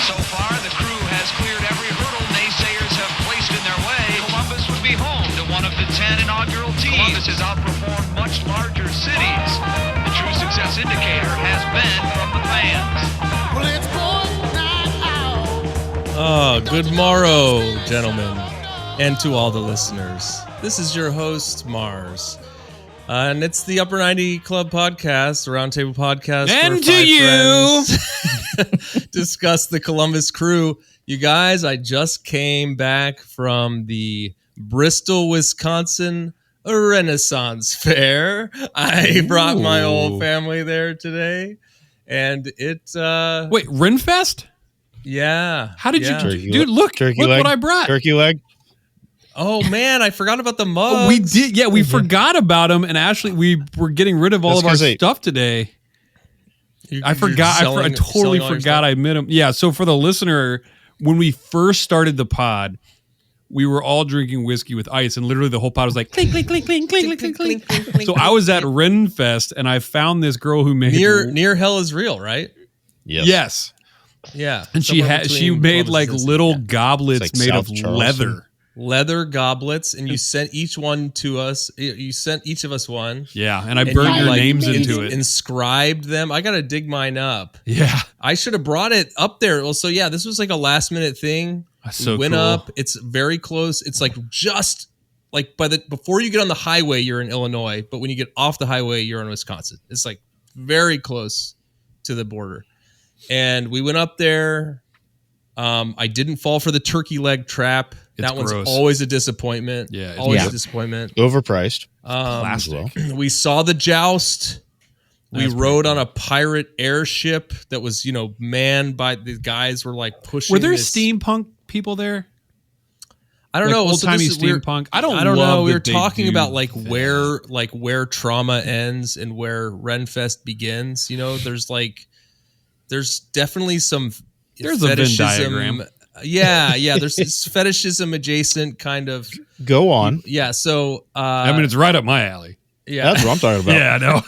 So far, the crew has cleared every hurdle naysayers have placed in their way. Columbus would be home to one of the 10 inaugural teams. Columbus has outperformed much larger cities. The true success indicator has been from the fans. Well, it's going out. Oh, good morrow, gentlemen, and to all the listeners. This is your host, Mars. And it's the Upper 90 Club podcast, a roundtable podcast. And where to you, friends discuss the Columbus Crew. You guys, I just came back from the Bristol, Wisconsin Renaissance Fair. I brought my whole family there today, and it. Wait, Renfest? Yeah. How did yeah. you, dude? Look what I brought. Turkey leg. Oh man, I forgot about the mugs. Oh, we did, yeah. We forgot about them, and actually, we were getting rid of all of our stuff today. I forgot. I totally forgot I made them. Yeah. So for the listener, when we first started the pod, we were all drinking whiskey with ice, and literally the whole pod was like clink, clink, clink, clink, clink, clink, clink, clink. So I was at Renfest, and I found this girl who made near Hell is Real, right? Yes. Yeah. And she made like little goblets made of leather goblets, and you sent each one to us. You sent each of us one. Yeah, and I burned your names into it. Inscribed them. I got to dig mine up. Yeah. I should have brought it up there. Well, so yeah, this was like a last minute thing. So went cool. up. It's very close. It's like just like before you get on the highway, you're in Illinois, but when you get off the highway, you're in Wisconsin. It's like very close to the border. And we went up there. I didn't fall for the turkey leg trap. That one's always a disappointment. Yeah, always a disappointment. Overpriced. Plastic. We saw the joust. We rode on a pirate airship that was, manned by the guys were like pushing. Were there steampunk people there? I don't know. Old timey steampunk. I don't know. We were talking about where trauma ends and where Renfest begins. There's definitely some. There's a Venn diagram. Yeah. There's this fetishism adjacent kind of. Go on. Yeah. So. It's right up my alley. Yeah. That's what I'm talking about. Yeah, I know.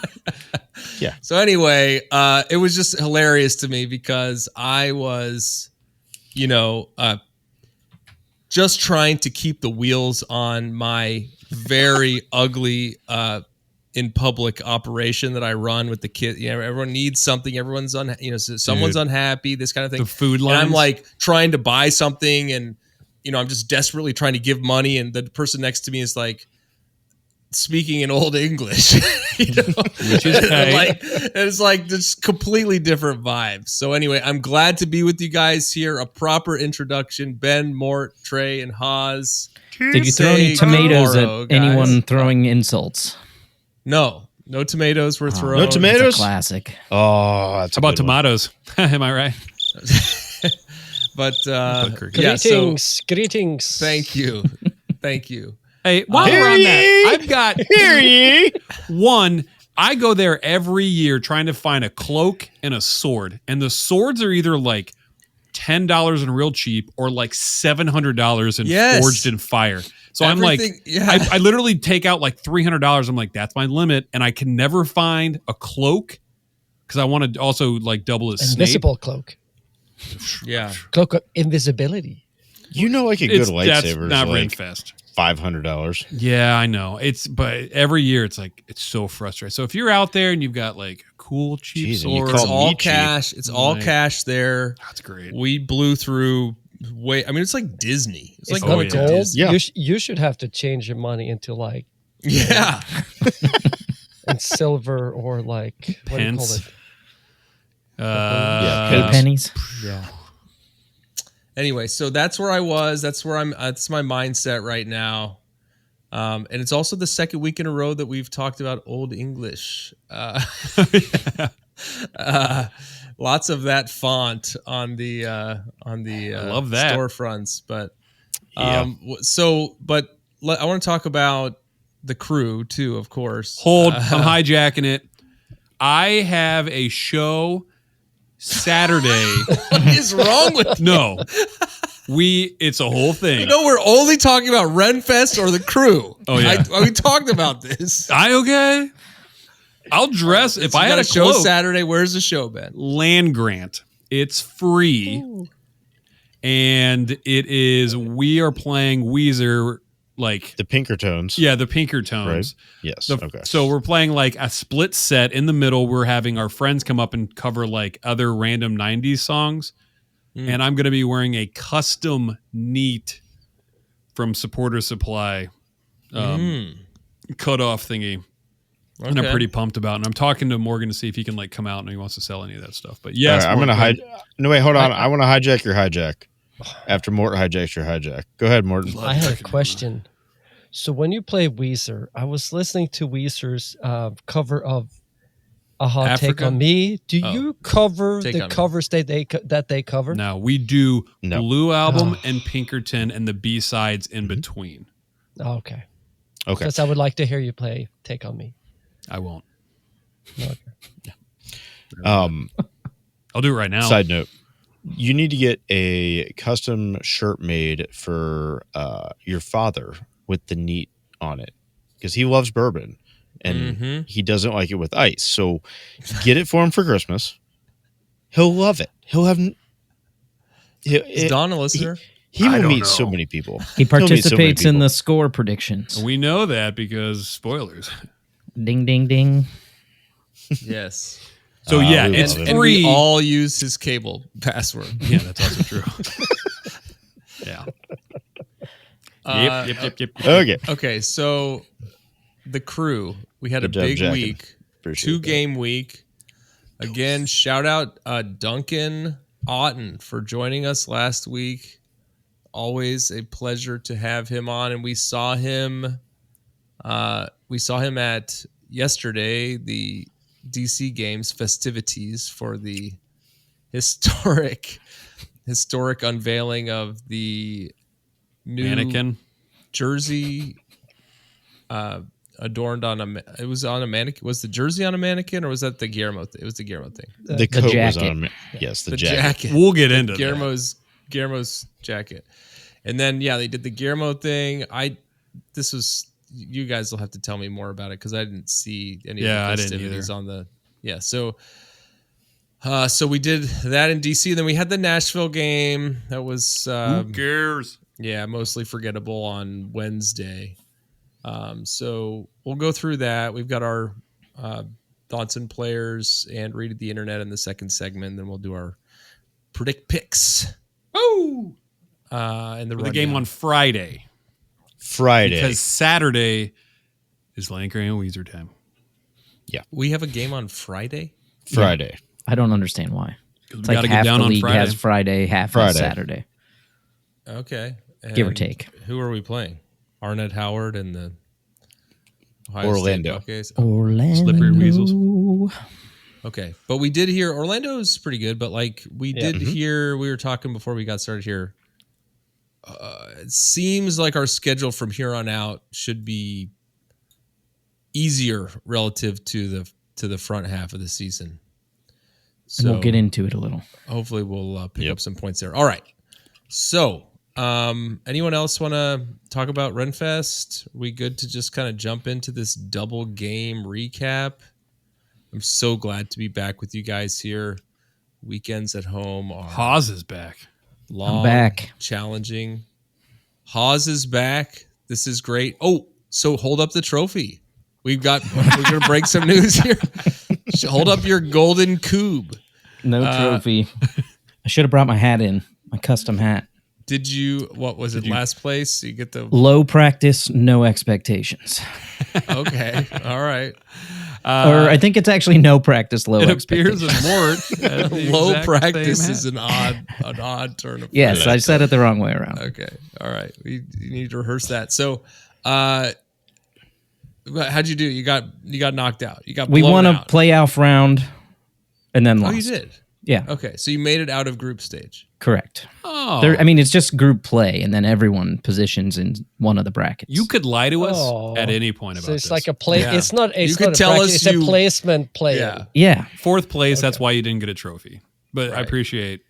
Yeah. So anyway, it was just hilarious to me because I was, just trying to keep the wheels on my very ugly in public operation that I run with the kid. Everyone needs something. Everyone's someone's unhappy, this kind of thing. The food lines. And I'm like trying to buy something and, I'm just desperately trying to give money. And the person next to me is like speaking in old English, which is it's like just completely different vibes. So anyway, I'm glad to be with you guys here. A proper introduction. Ben, Mort, Trey, and Haas. Did you throw any tomatoes at anyone throwing insults? No tomatoes were thrown. No tomatoes? That's a classic. Oh, that's how about tomatoes? Am I right? But greetings. Thank you. Hey, while we're on that, I've got one. I go there every year trying to find a cloak and a sword, and the swords are either like $10 and real cheap or like $700 and forged in fire. So I'm like, I literally take out like $300. I'm like, that's my limit, and I can never find a cloak because I want to also like double as invisible cloak. Yeah, cloak of invisibility. Like a good lightsaber. That's not like Renfest. $500. Yeah, I know. But every year it's like it's so frustrating. So if you're out there and you've got like cool cheap swords, it's all cash. It's all cash there. That's great. We blew through. It's like Disney. It's like gold. Yeah. You should have to change your money into like and silver or like what do you call it? Pennies. Yeah. Anyway, so that's where I was. That's where I'm. That's my mindset right now. And it's also the second week in a row that we've talked about Old English. Lots of that font on the I love that. storefronts, but I want to talk about the crew too, of course. I'm hijacking it. I have a show Saturday. What is wrong with you? No. It's a whole thing. We're only talking about Renfest or the crew. Oh, yeah. We talked about this. Okay. I'll dress if I had a show cloak. Saturday. Where's the show, Ben? Land grant. It's free. Ooh. And we are playing Weezer, like The Pinkertones. yeah, the Pinkertones. Yes. The- okay. So we're playing like a split set in the middle. We're having our friends come up and cover like other random 90s songs. And I'm going to be wearing a custom neat from Supporter Supply cutoff thingy. And I'm pretty pumped about it. And I'm talking to Morgan to see if he can like come out and he wants to sell any of that stuff. But yes, I'm gonna No, wait, hold on. I want to hijack your hijack. After Mort hijacks your hijack, go ahead, Morton. I had a question. So when you play Weezer, I was listening to Weezer's cover of "A Hot Take Africa? on Me." Do you cover Take the on Me. covers that they cover? No, we do No. Blue Album and Pinkerton and the B-sides in between. Oh, okay. Okay. Because I would like to hear you play "Take on Me." I won't. Okay. I'll do it right now. Side note: you need to get a custom shirt made for your father with the neat on it because he loves bourbon and he doesn't like it with ice. So get it for him for Christmas. He'll love it. He'll have. Is Don a listener? He will meet so many people. He He'll meet so many participates in people. the score predictions. We know that because spoilers. Ding, ding, ding. Yes. So yeah, we it's love it. And free. we all use his cable password. Yeah, that's also true. Yeah. Yep. Okay. Okay, so the crew, we had Good a job, big Jack. week, Appreciate 2-game week. Again, shout out Duncan Otten for joining us last week. Always a pleasure to have him on, and we saw him at yesterday the DC Games festivities for the historic unveiling of the new Mannequin. jersey adorned on it was on a mannequin. Was the jersey on a mannequin or was that the Guillermo thing? It was the Guillermo thing. The coat was jacket. on. Yes, the jacket. jacket. We'll get into that. Guillermo's jacket. And then they did the Guillermo thing. You guys will have to tell me more about it because I didn't see any Yeah, I of the didn't festivities either. on the so we did that in DC. Then we had the Nashville game. That was Who cares? mostly forgettable on Wednesday. So we'll go through that. We've got our thoughts and players and read the internet in the second segment. Then we'll do our predict picks. Oh, And the the game on Friday Friday. because Saturday is Lanker and Weezer time. we have a game on Friday. Friday. I don't understand why. We It's like gotta get half down the on league Friday. has Friday, half Friday. has Saturday. Okay. Give or And take. Who are we playing? Arnett Howard and the Ohio Orlando. State Buckeyes? Orlando. Slippery weasels. Okay. But we did hear Orlando's pretty good, but we did hear, we were talking before we got started here. It seems like our schedule from here on out should be easier relative to the front half of the season. And we'll get into it a little. Hopefully we'll pick up some points there. All right. So, anyone else want to talk about Renfest? Are we good to just kind of jump into this double game recap? I'm so glad to be back with you guys here. Weekends at home are Haas is back. long, I'm back. challenging. Haas is back. This is great. Oh, so hold up the trophy. We're going to break some news here. Hold up your golden cube. No trophy. I should have brought my hat in, my custom hat. Did you, what was it, last place? You get the, Low practice, no expectations. okay. All right. Or I think it's actually no practice, low It appears expectations. that Mort has the Low exact practice same is hat. an odd turn of Yes, I said it the wrong way around. Okay. All right. You need to rehearse that. So, how'd you do? You got knocked out. You got We blown won a out. playoff round and then Oh, lost. you did. Yeah, Okay. So you made it out of group stage. correct. Oh, It's just group play, and then everyone positions in one of the brackets. you could lie to us Oh. at any point about So it's this. like a play. Yeah. It's not. It's You could not a tell practice, us it's you- a placement play. Yeah. Yeah, Fourth place. That's why you didn't get a trophy. But I Right. appreciate.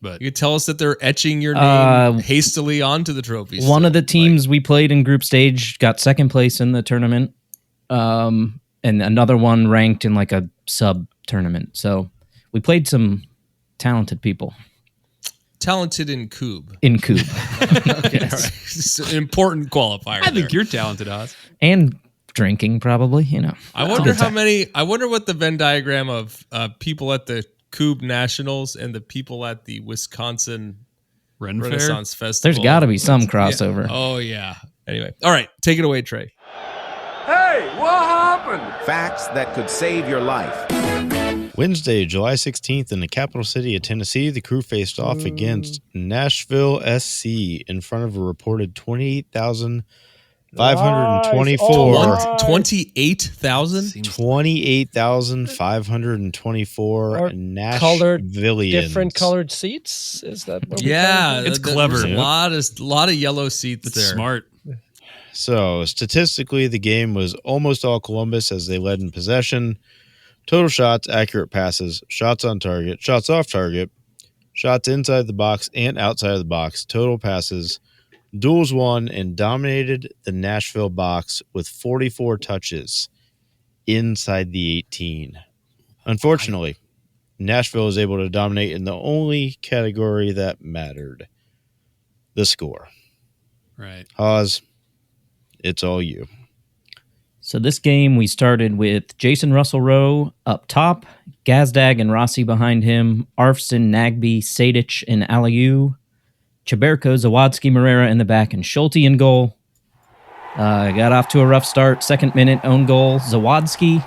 But You could tell us that they're etching your name hastily onto the trophy. one of the still. teams we played in group stage got second place in the tournament, and another one ranked in like a sub tournament. So We played some talented people Talented in Coob. in Coop Okay, all right. It's an important qualifier. I think there. you're talented, Oz. and drinking, probably. I wonder how many. I wonder what the Venn diagram of people at the Coob Nationals and the people at the Wisconsin Ren Fair? Renaissance Festival. There's got to be some Yeah. crossover. Oh yeah. Anyway, all right, take it away, Trey. Facts that could save your life. Wednesday, July 16th, in the capital city of Tennessee, the crew faced off against Nashville SC in front of a reported 28,524. 28,000. 28,524 Nashvillians. Different colored seats. Is that what we're Yeah, trying to do? It's clever. There's a lot of yellow seats It's there. smart. So, statistically, the game was almost all Columbus as they led in possession. Total shots, accurate passes, shots on target, shots off target, shots inside the box and outside of the box, total passes, duels won, and dominated the Nashville box with 44 touches inside the 18. Unfortunately, Nashville was able to dominate in the only category that mattered, the score. Right. Hawes, it's all you. So this game, we started with Jason Russell Rowe up top, Gazdag and Rossi behind him, Arfston, Nagby, Sadich, and Aliu, Chaberko, Zawadzki, Morera in the back, and Schulte in goal. Got off to a rough start. Second minute, own goal, Zawadzki.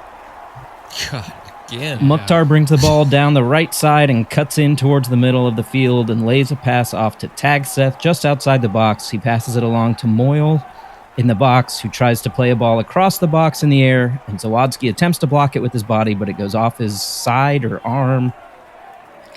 God, again. Mukhtar brings the ball down the right side and cuts in towards the middle of the field and lays a pass off to Tagseth just outside the box. He passes it along to Moyle in the box, who tries to play a ball across the box in the air, and Zawadzki attempts to block it with his body, but it goes off his side or arm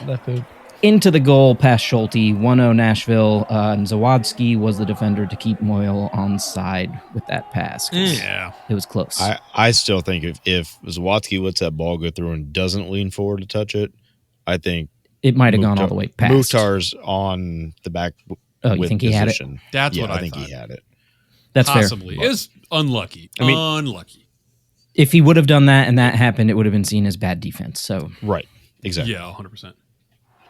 Left boot. into the goal past Schulte. 1-0 Nashville, and Zawadzki was the defender to keep Moyle on side with that pass. 'Cause Yeah. it was close. I still think if Zawadzki lets that ball go through and doesn't lean forward to touch it, I think it might have gone all the way past. Mukhtar's on the back. Oh, you think he had it? position. That's Yeah, what I think thought. he had it. That's Possibly. fair. It was unlucky. I mean- unlucky. If he would have done that and that happened, it would have been seen as bad defense. So Right. Exactly. Yeah, 100%.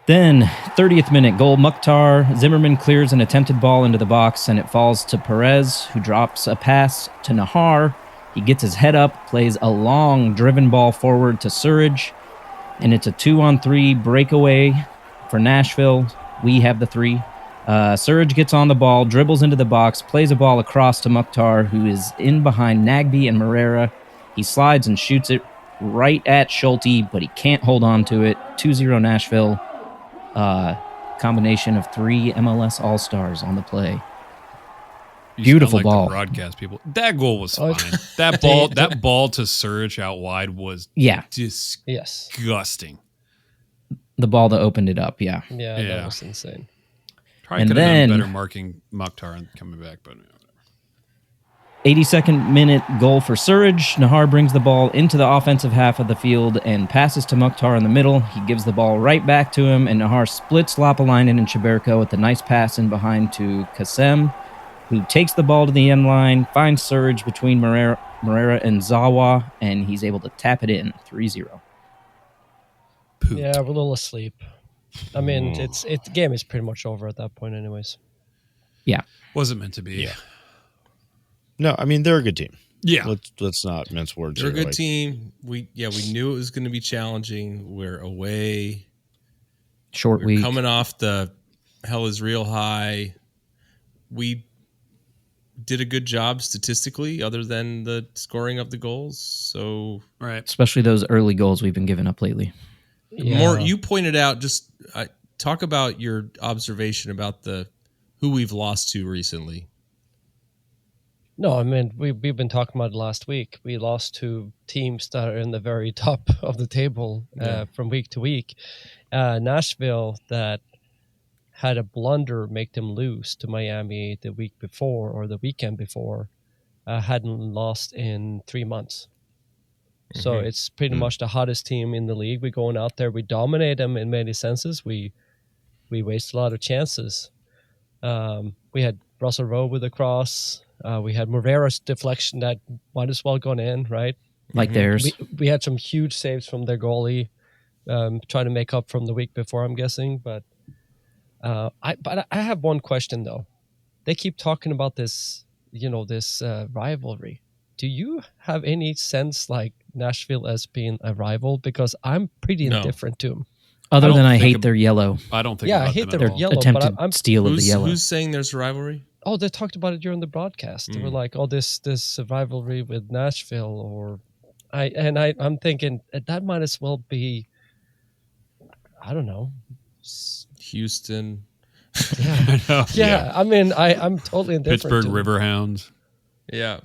then, 30th minute goal, Mukhtar. Zimmerman clears an attempted ball into the box, and it falls to Perez, who drops a pass to Nahar. He gets his head up, plays a long driven ball forward to Surridge, and it's a 2-on-3 breakaway for Nashville. We have the 3. Surridge gets on the ball, dribbles into the box, plays a ball across to Mukhtar, who is in behind Nagby and Morera. He slides and shoots it right at Schulte, but he can't hold on to it. 2-0 Nashville. Combination of 3 MLS All-Stars on the play. You Beautiful sound like ball. the broadcast people. That goal was Oh, fine. That ball to Surge out wide was Yeah, Yes. disgusting. the ball that opened it up, yeah. Yeah, Yeah. that was insane. Probably And could have then- done better marking Mukhtar and coming back, but 82nd minute goal for Surridge. Nahar brings the ball into the offensive half of the field and passes to Mukhtar in the middle. He gives the ball right back to him, and Nahar splits Lapalainen and Chaberko with a nice pass in behind to Kasem, who takes the ball to the end line, finds Surridge between Morera and Zawa, and he's able to tap it in, 3-0. poop. Yeah, we're a little asleep. I mean, the game is pretty much over at that point, anyways. Yeah. Wasn't meant to be. Yeah. No, I mean they're a good team. Yeah. Let's not mince words. They're a here, good team. We knew it was going to be challenging. We're away. Short We're week. coming off the hell is real high. We did a good job statistically, other than the scoring of the goals. So Right. Especially those early goals we've been giving up lately. Yeah. more. You pointed out. Just talk about your observation about who we've lost to recently. No, I mean, we've been talking about it last week. We lost to teams that are in the very top of the table from week to week. Nashville, that had a blunder make them lose to Miami the week before or the weekend before, hadn't lost in 3 months. So it's pretty much the hottest team in the league. We're going out there. We dominate them in many senses. We waste a lot of chances. We had Russell Rowe with a cross. We had Morera's deflection that might as well gone in, right? Like theirs. We had some huge saves from their goalie. trying to make up from the week before, I'm guessing. But I have one question though. They keep talking about this, this rivalry. Do you have any sense like Nashville as being a rival? Because I'm pretty No. indifferent to them. Other don't than I think hate ab- their yellow. I don't think. Yeah, I about hate them their at all. yellow. Attempted but I'm steal of the yellow. Who's saying there's a rivalry? Oh, they talked about it during the broadcast. They were like, "Oh, this rivalry with Nashville," or I'm thinking that might as well be, I don't know, Houston. yeah, I know. yeah. I mean, I'm totally indifferent. Pittsburgh to Riverhounds. Yeah.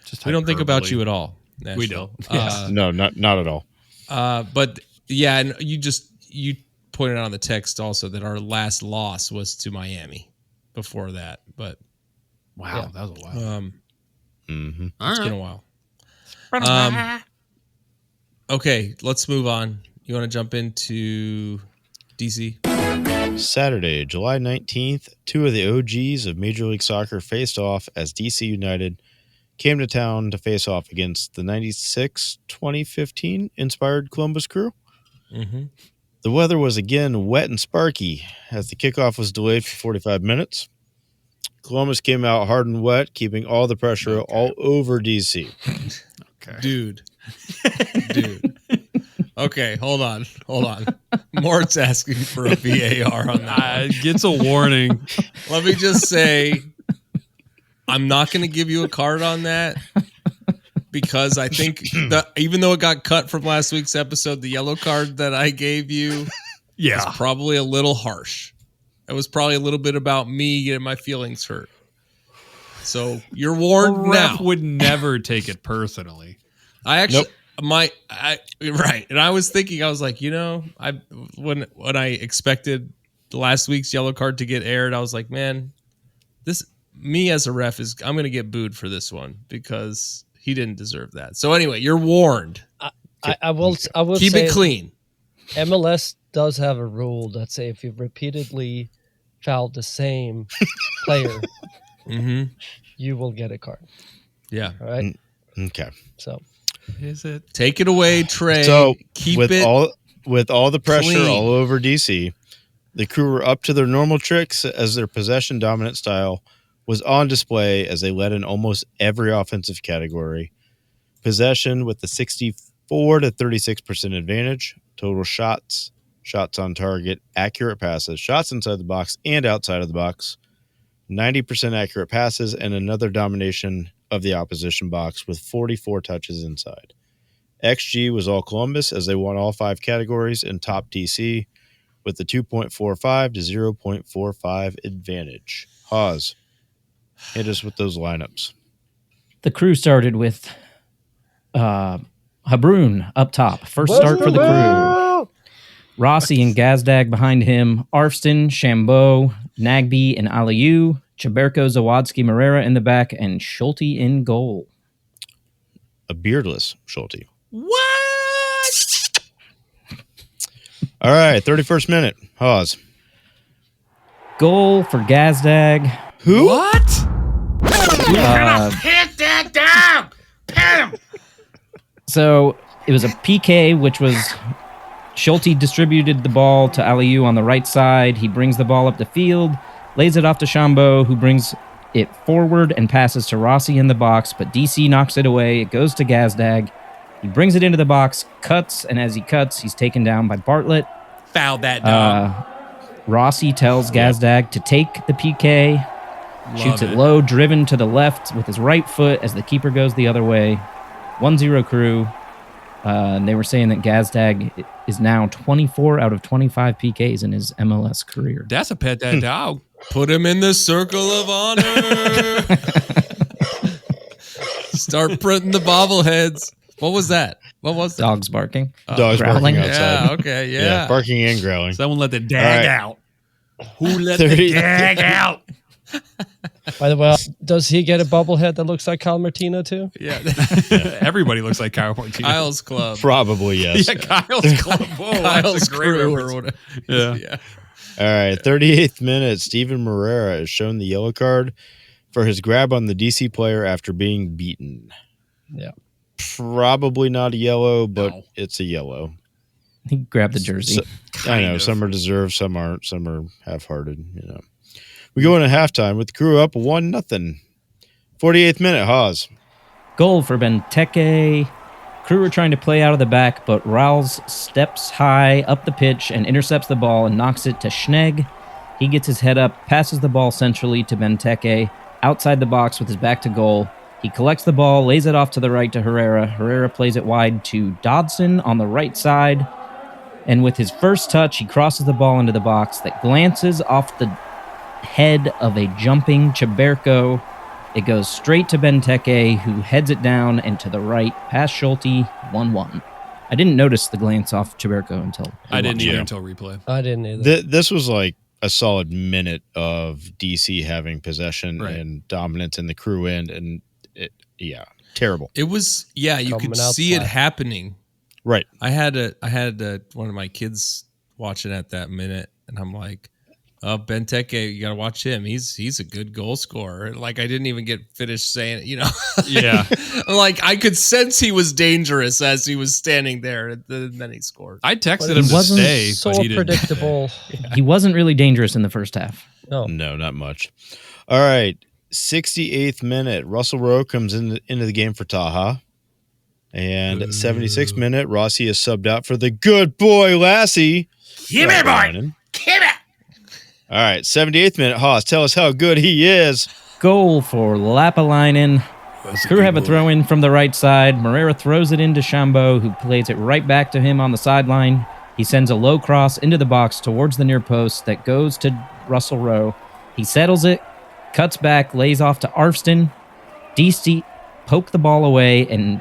Just We don't think about hyperbole. you at all. We Nashville. don't. No, not at all. But yeah, and you pointed out on the text also that our last loss was to Miami before that, but Wow, that was a while. it's been a while. Okay, let's move on. You want to jump into DC? Saturday, July 19th, two of the OGs of Major League Soccer faced off as DC United came to town to face off against the 96-2015 inspired Columbus Crew. Mm-hmm. The weather was again wet and sparky as the kickoff was delayed for 45 minutes. Columbus came out hard and wet, keeping all the pressure all over DC. Okay. Dude. Okay, hold on. Mort's asking for a VAR on that. Gets a warning. Let me just say, I'm not going to give you a card on that because I think that even though it got cut from last week's episode, the yellow card that I gave you is probably a little harsh. It was probably a little bit about me getting my feelings hurt. So you're warned now. Would never take it personally. I actually, right. And I was thinking, I was like, when I expected last week's yellow card to get aired, I was like, man, me as a ref I'm going to get booed for this one because he didn't deserve that. So anyway, you're warned. I will Keep say it clean. MLS does have a rule that say if you've repeatedly fouled the same player, you will get a card. Yeah. All right. Okay. So Is it? Take it away, Trey. So Keep with it all the pressure clean. all over DC, the Crew were up to their normal tricks as their possession dominant style was on display as they led in almost every offensive category. Possession with the 64 to 36% advantage, total shots on target, accurate passes, shots inside the box and outside of the box, 90% accurate passes, and another domination of the opposition box with 44 touches inside. XG was all Columbus as they won all 5 categories and topped DC with the 2.45 to 0.45 advantage. Haas, hit us with those lineups. The Crew started with Habrun up top. First start for the Crew. Rossi and Gazdag behind him. Arfston, Shambo, Nagby, and Aliyu. Chaberko, Zawadzki, Morera in the back, and Schulte in goal. A beardless Schulte. What? All right, 31st minute. Haas. Goal for Gazdag. Who? What? Hit that down! Pat him! So it was a PK, which was Schulte distributed the ball to Aliyu on the right side. He brings the ball up the field, lays it off to Shambo, who brings it forward and passes to Rossi in the box, but DC knocks it away. It goes to Gazdag. He brings it into the box, cuts, and as he cuts, he's taken down by Bartlett. Fouled that dog. Rossi tells Gazdag to take the PK, shoots it low, driven to the left with his right foot as the keeper goes the other way. 1-0 Crew. And they were saying that Gazdag is now 24 out of 25 PKs in his MLS career. That's a pet that dog. Put him in the circle of honor. Start printing the bobbleheads. What was that? What was that? Dogs barking. Dogs growling. barking outside. Yeah, okay, yeah. Barking and growling. Someone let the dag All right. out. Who let 30 the dag out? by the way, does he get a bobblehead that looks like Kyle Martino too? Yeah. Everybody looks like Kyle Martinez. Kyle's Club. Probably, yes. Yeah, Kyle's club. Whoa, Kyle's that's a great Crew or reference. whatever. Yeah. All right, 38th minute. Steven Morera is shown the yellow card for his grab on the DC player after being beaten. Yeah. Probably not a yellow, but No. it's a yellow. He grabbed the jersey. I know some are deserved, some aren't, some are half-hearted. We go into halftime with the Crew up 1-0. 48th minute, Haas. Goal for Benteke. Crew are trying to play out of the back, but Rouse steps high up the pitch and intercepts the ball and knocks it to Schnegg. He gets his head up, passes the ball centrally to Benteke, outside the box with his back to goal. He collects the ball, lays it off to the right to Herrera. Herrera plays it wide to Dodson on the right side. And with his first touch, he crosses the ball into the box that glances off the head of a jumping Chaberco. It goes straight to Benteke, who heads it down and to the right, past Schulte, 1-1. I didn't notice the glance off Chaberco until... I didn't either until replay. I didn't either. This was like a solid minute of DC having possession and dominance in the Crew end, and terrible. It was, you Coming could out see it flat. happening. Right. I had one of my kids watching at that minute, and I'm like, "Oh, Benteke, you got to watch him. He's a good goal scorer." Like I didn't even get finished saying it, Yeah. I'm like I could sense he was dangerous as he was standing there, and then he scored. I texted But him it to wasn't stay, So but he didn't. predictable. He wasn't really dangerous in the first half. No. No, not much. All right. 68th minute. Russell Rowe comes into the game for Taha. And 76th minute, Rossi is subbed out for the good boy Lassie. Give me, boy. Give it. All right. 78th minute, Haas, tell us how good he is. Goal for Lapalainen. Crew have a throw in from the right side. Moreira throws it into Shambo, who plays it right back to him on the sideline. He sends a low cross into the box towards the near post that goes to Russell Rowe. He settles it, cuts back, lays off to Arfston. DC poke the ball away and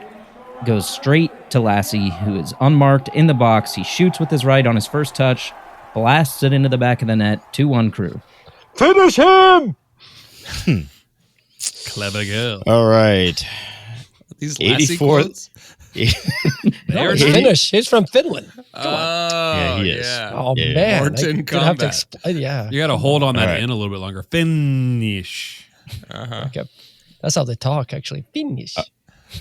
goes straight to Lassie, who is unmarked in the box. He shoots with his right on his first touch, blasts it into the back of the net. 2-1 Crew. Finish him! Clever girl. All right. These Lassie 84th. quotes? No, he's Finnish. He's from Finland. Yeah, he is. Oh, Yeah. man. Morton I have to combat. explain. Yeah. You got to hold on that All right. in a little bit longer. Finnish. Okay. That's how they talk, actually. Finnish.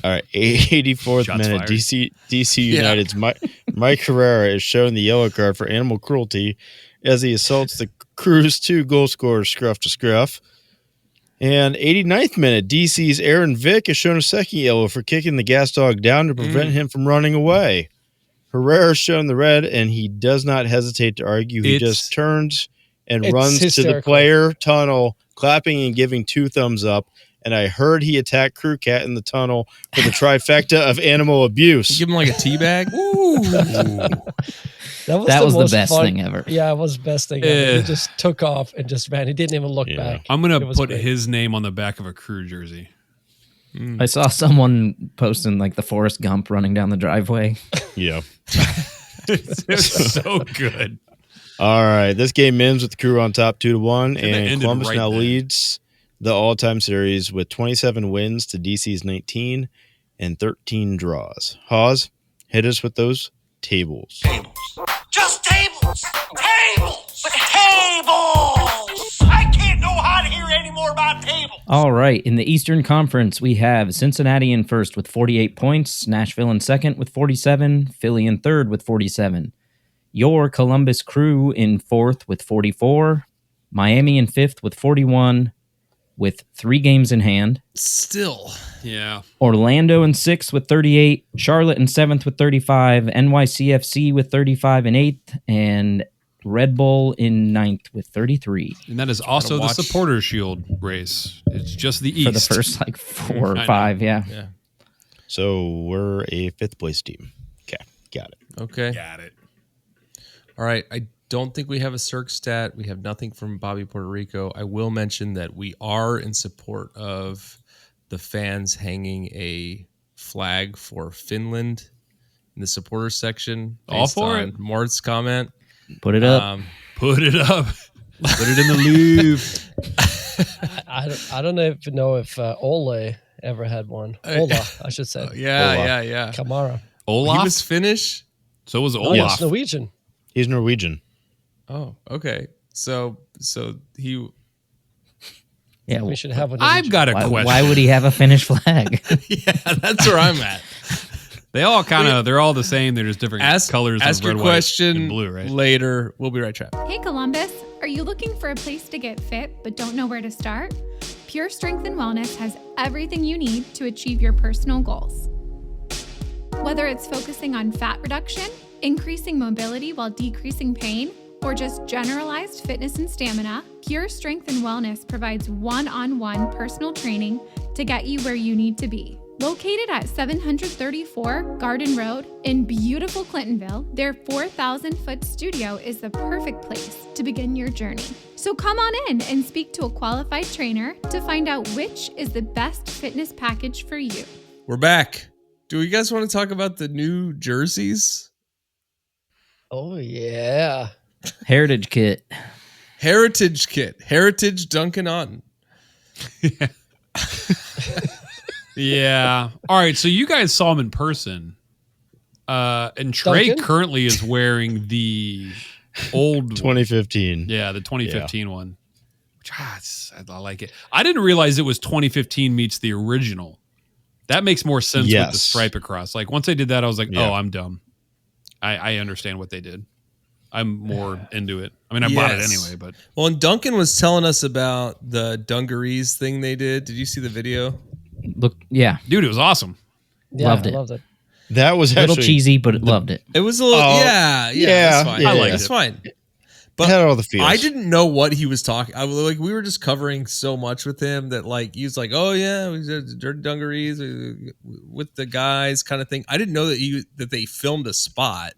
All right, 84th Shots minute. fired. DC United's Mike Herrera is shown the yellow card for animal cruelty as he assaults the Crew's 2 goal scorers scruff to scruff. And 89th minute, DC's Aaron Vick is shown a second yellow for kicking the gas dog down to prevent him from running away. Herrera is shown the red, and he does not hesitate to argue. He just turns and runs to the hysterical. player tunnel, clapping and giving 2 thumbs up. And I heard he attacked Crew Cat in the tunnel for the trifecta of animal abuse. Give him like a tea bag. That was the most best fun- thing ever. Yeah, it was the best thing ever. He just took off and just ran. He didn't even look back. I'm going It to was put great. his name on the back of a Crew jersey. I saw someone posting like the Forrest Gump running down the driveway. Yeah. It's so good. All right. This game ends with the Crew on top 2-1, Could've and ended Columbus right now then. leads the all-time series with 27 wins to DC's 19 and 13 draws. Hawes, hit us with those tables. Just tables. Tables. But tables. I can't know how to hear any more about tables. All right. In the Eastern Conference, we have Cincinnati in first with 48 points, Nashville in second with 47, Philly in third with 47. Your Columbus Crew in fourth with 44, Miami in fifth with 41, with 3 games in hand. Still. Yeah. Orlando in sixth with 38, Charlotte in seventh with 35, NYCFC with 35 and eighth, and Red Bull in ninth with 33 And that is also the watch. Supporters Shield race. It's just the East. for the first like 4 or I know. 5. Yeah. Yeah. So we're a 5th place team. Okay, got it. Okay. Got it. All right. I don't think we have a Cirque stat. We have nothing from Bobby Puerto Rico. I will mention that we are in support of the fans hanging a flag for Finland in the supporters section. All based for on it. Mort's comment. Put it up. Put it up. Put it in the Louvre. I don't know if Ole ever had one. Ola, I should say. Yeah. Kamara. Olaf? He was Finnish? So was Oh, Olaf. it's Norwegian. He's Norwegian. Oh, okay. So he Yeah. We should have one. I've got a Why, question. why would he have a Finnish flag? yeah, that's where I'm at. They all they're all the same. They're just different colors Ask of red, your question white, and blue, right? later. We'll be right back. Hey Columbus, are you looking for a place to get fit but don't know where to start? Pure Strength and Wellness has everything you need to achieve your personal goals. Whether it's focusing on fat reduction, increasing mobility while decreasing pain, or just generalized fitness and stamina, Pure Strength and Wellness provides one-on-one personal training to get you where you need to be. Located at 734 Garden Road in beautiful Clintonville, their 4,000-foot studio is the perfect place to begin your journey. So come on in and speak to a qualified trainer to find out which is the best fitness package for you. We're back. Do you guys want to talk about the new jerseys? Oh, yeah. Heritage kit. Heritage Duncan Otten. Yeah. All right. So you guys saw him in person. And Trey Duncan? currently is wearing the old 2015. Yeah, the 2015 one. Which, I like it. I didn't realize it was 2015 meets the original. That makes more sense with the stripe across. Like once they did that, I was like, oh, I'm dumb. I understand what they did. I'm more into it. I mean, I bought it anyway, but well, and Duncan was telling us about the dungarees thing they did. Did you see the video? Look, yeah, dude, it was awesome. Yeah, loved I it. loved it. That was a little actually cheesy, but loved it. It was a little, that's fine. I liked That's it. fine. But had all the feels. I didn't know what he was talking. We were just covering so much with him that like he was like, oh yeah, we did dirty dungarees with the guys kind of thing. I didn't know that they filmed a spot.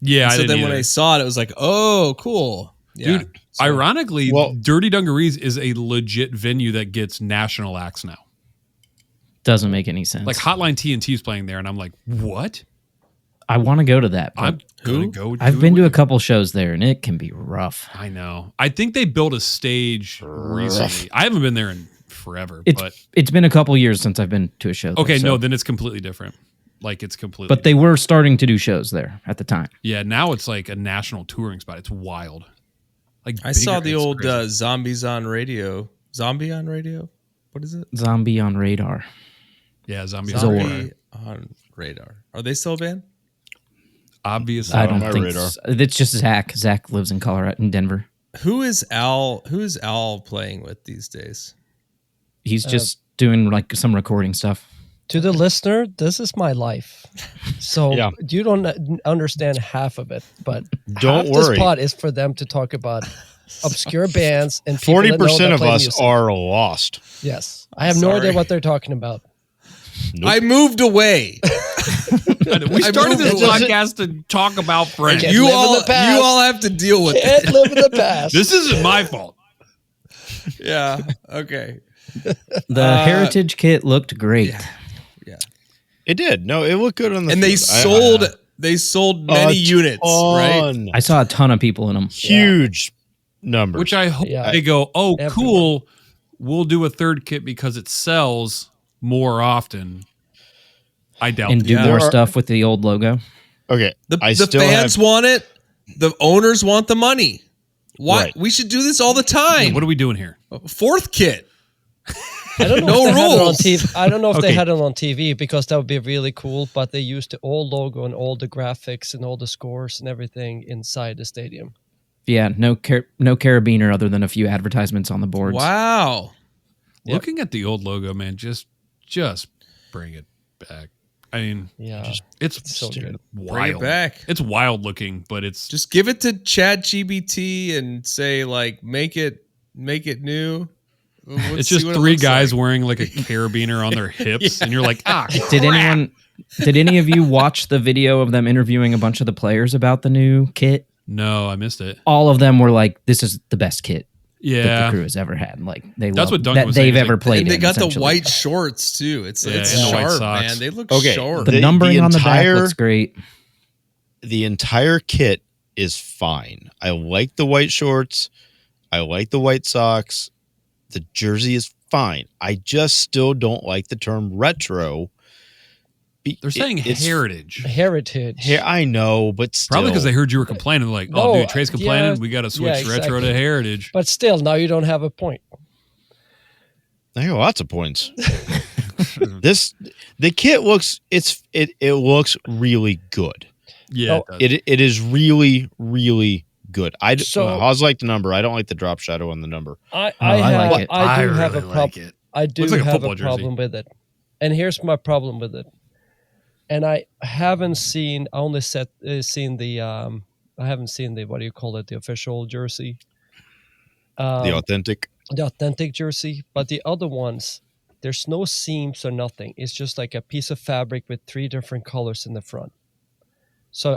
Yeah. And so then when I saw it, it was like, oh, cool. Yeah. Dude, ironically, Dirty Dungarees is a legit venue that gets national acts now. Doesn't make any sense. Like Hotline TNT is playing there, and I'm like, what? I want to go to that. I'm gonna go. I've been to a couple shows there, and it can be rough. I know. I think they built a stage recently. I haven't been there in forever. It's been a couple years since I've been to a show. Okay, there, no, then it's completely different. Like it's completely. But they were starting to do shows there at the time. Yeah, now it's like a national touring spot. It's wild. Like I saw the old Zombies on Radio. Zombie on Radio? What is it? Zombie on Radar. Yeah, Zombie on Radar. Are they still a band? Obviously, I don't think so. It's just Zach. Zach lives in Colorado, in Denver. Who is Al playing with these days? He's just doing like some recording stuff. To the listener, this is my life. So you don't understand half of it, but don't half worry. This pod is for them to talk about obscure bands and 40% of us music. are lost. Yes, I have no idea what they're talking about. Nope. I moved away. We started this podcast to talk about friends. You all have to deal with Can't it. live in the past. This isn't my fault. Yeah. Okay. The Heritage kit looked great. Yeah. It did. No, it looked good on the and field. they sold many units, right? I saw a ton of people in them. Huge numbers. Which I hope they go, oh, cool. We'll do a third kit because it sells more often. I doubt and do more stuff with the old logo. Okay. The fans want it. The owners want the money. Why? Right. We should do this all the time. Yeah, what are we doing here? Fourth kit. I don't know No if they had it on rules. TV. I don't know if they had it on TV because that would be really cool. But they used the old logo and all the graphics and all the scores and everything inside the stadium. Yeah, no carabiner other than a few advertisements on the boards. Wow. Looking at the old logo, man, just bring it back. I mean, it's so good. Wild. Bring it back. It's wild looking, but it's Just give it to ChatGPT and say like, make it new. Let's it's see just what it three looks guys like. wearing like a carabiner on their hips, and you're like, Did any of you watch the video of them interviewing a bunch of the players about the new kit? No, I missed it. All of them were like, "This is the best kit that Yeah, the crew has ever had." Like That's love what Duncan that was they've saying. ever played. And they in, got the essentially. white shorts too. It's and the white sharp, socks. man. They look Okay. sharp. The numbering on the back looks great. The entire kit is fine. I like the white shorts. I like the white socks. The jersey is fine. I just still don't like the term retro. they're saying heritage. Heritage. I know, but still. Probably because they heard you were complaining. Like, oh, No, dude, Trey's complaining. yeah, We got to switch retro exactly. to heritage. But still, now you don't have a point. I got lots of points. The kit looks it looks really good. Yeah, it is really really good. So- Hawes like the number. I don't like the drop shadow on the number. I like it. I do I have really a like problem. it. I do Looks like a have football a jersey. problem with it, and here's my problem with it. And I haven't seen. I only seen the. I haven't seen the, what do you call it? The official jersey. The authentic. The authentic jersey, but the other ones, there's no seams or nothing. It's just like a piece of fabric with 3 different colors in the front. So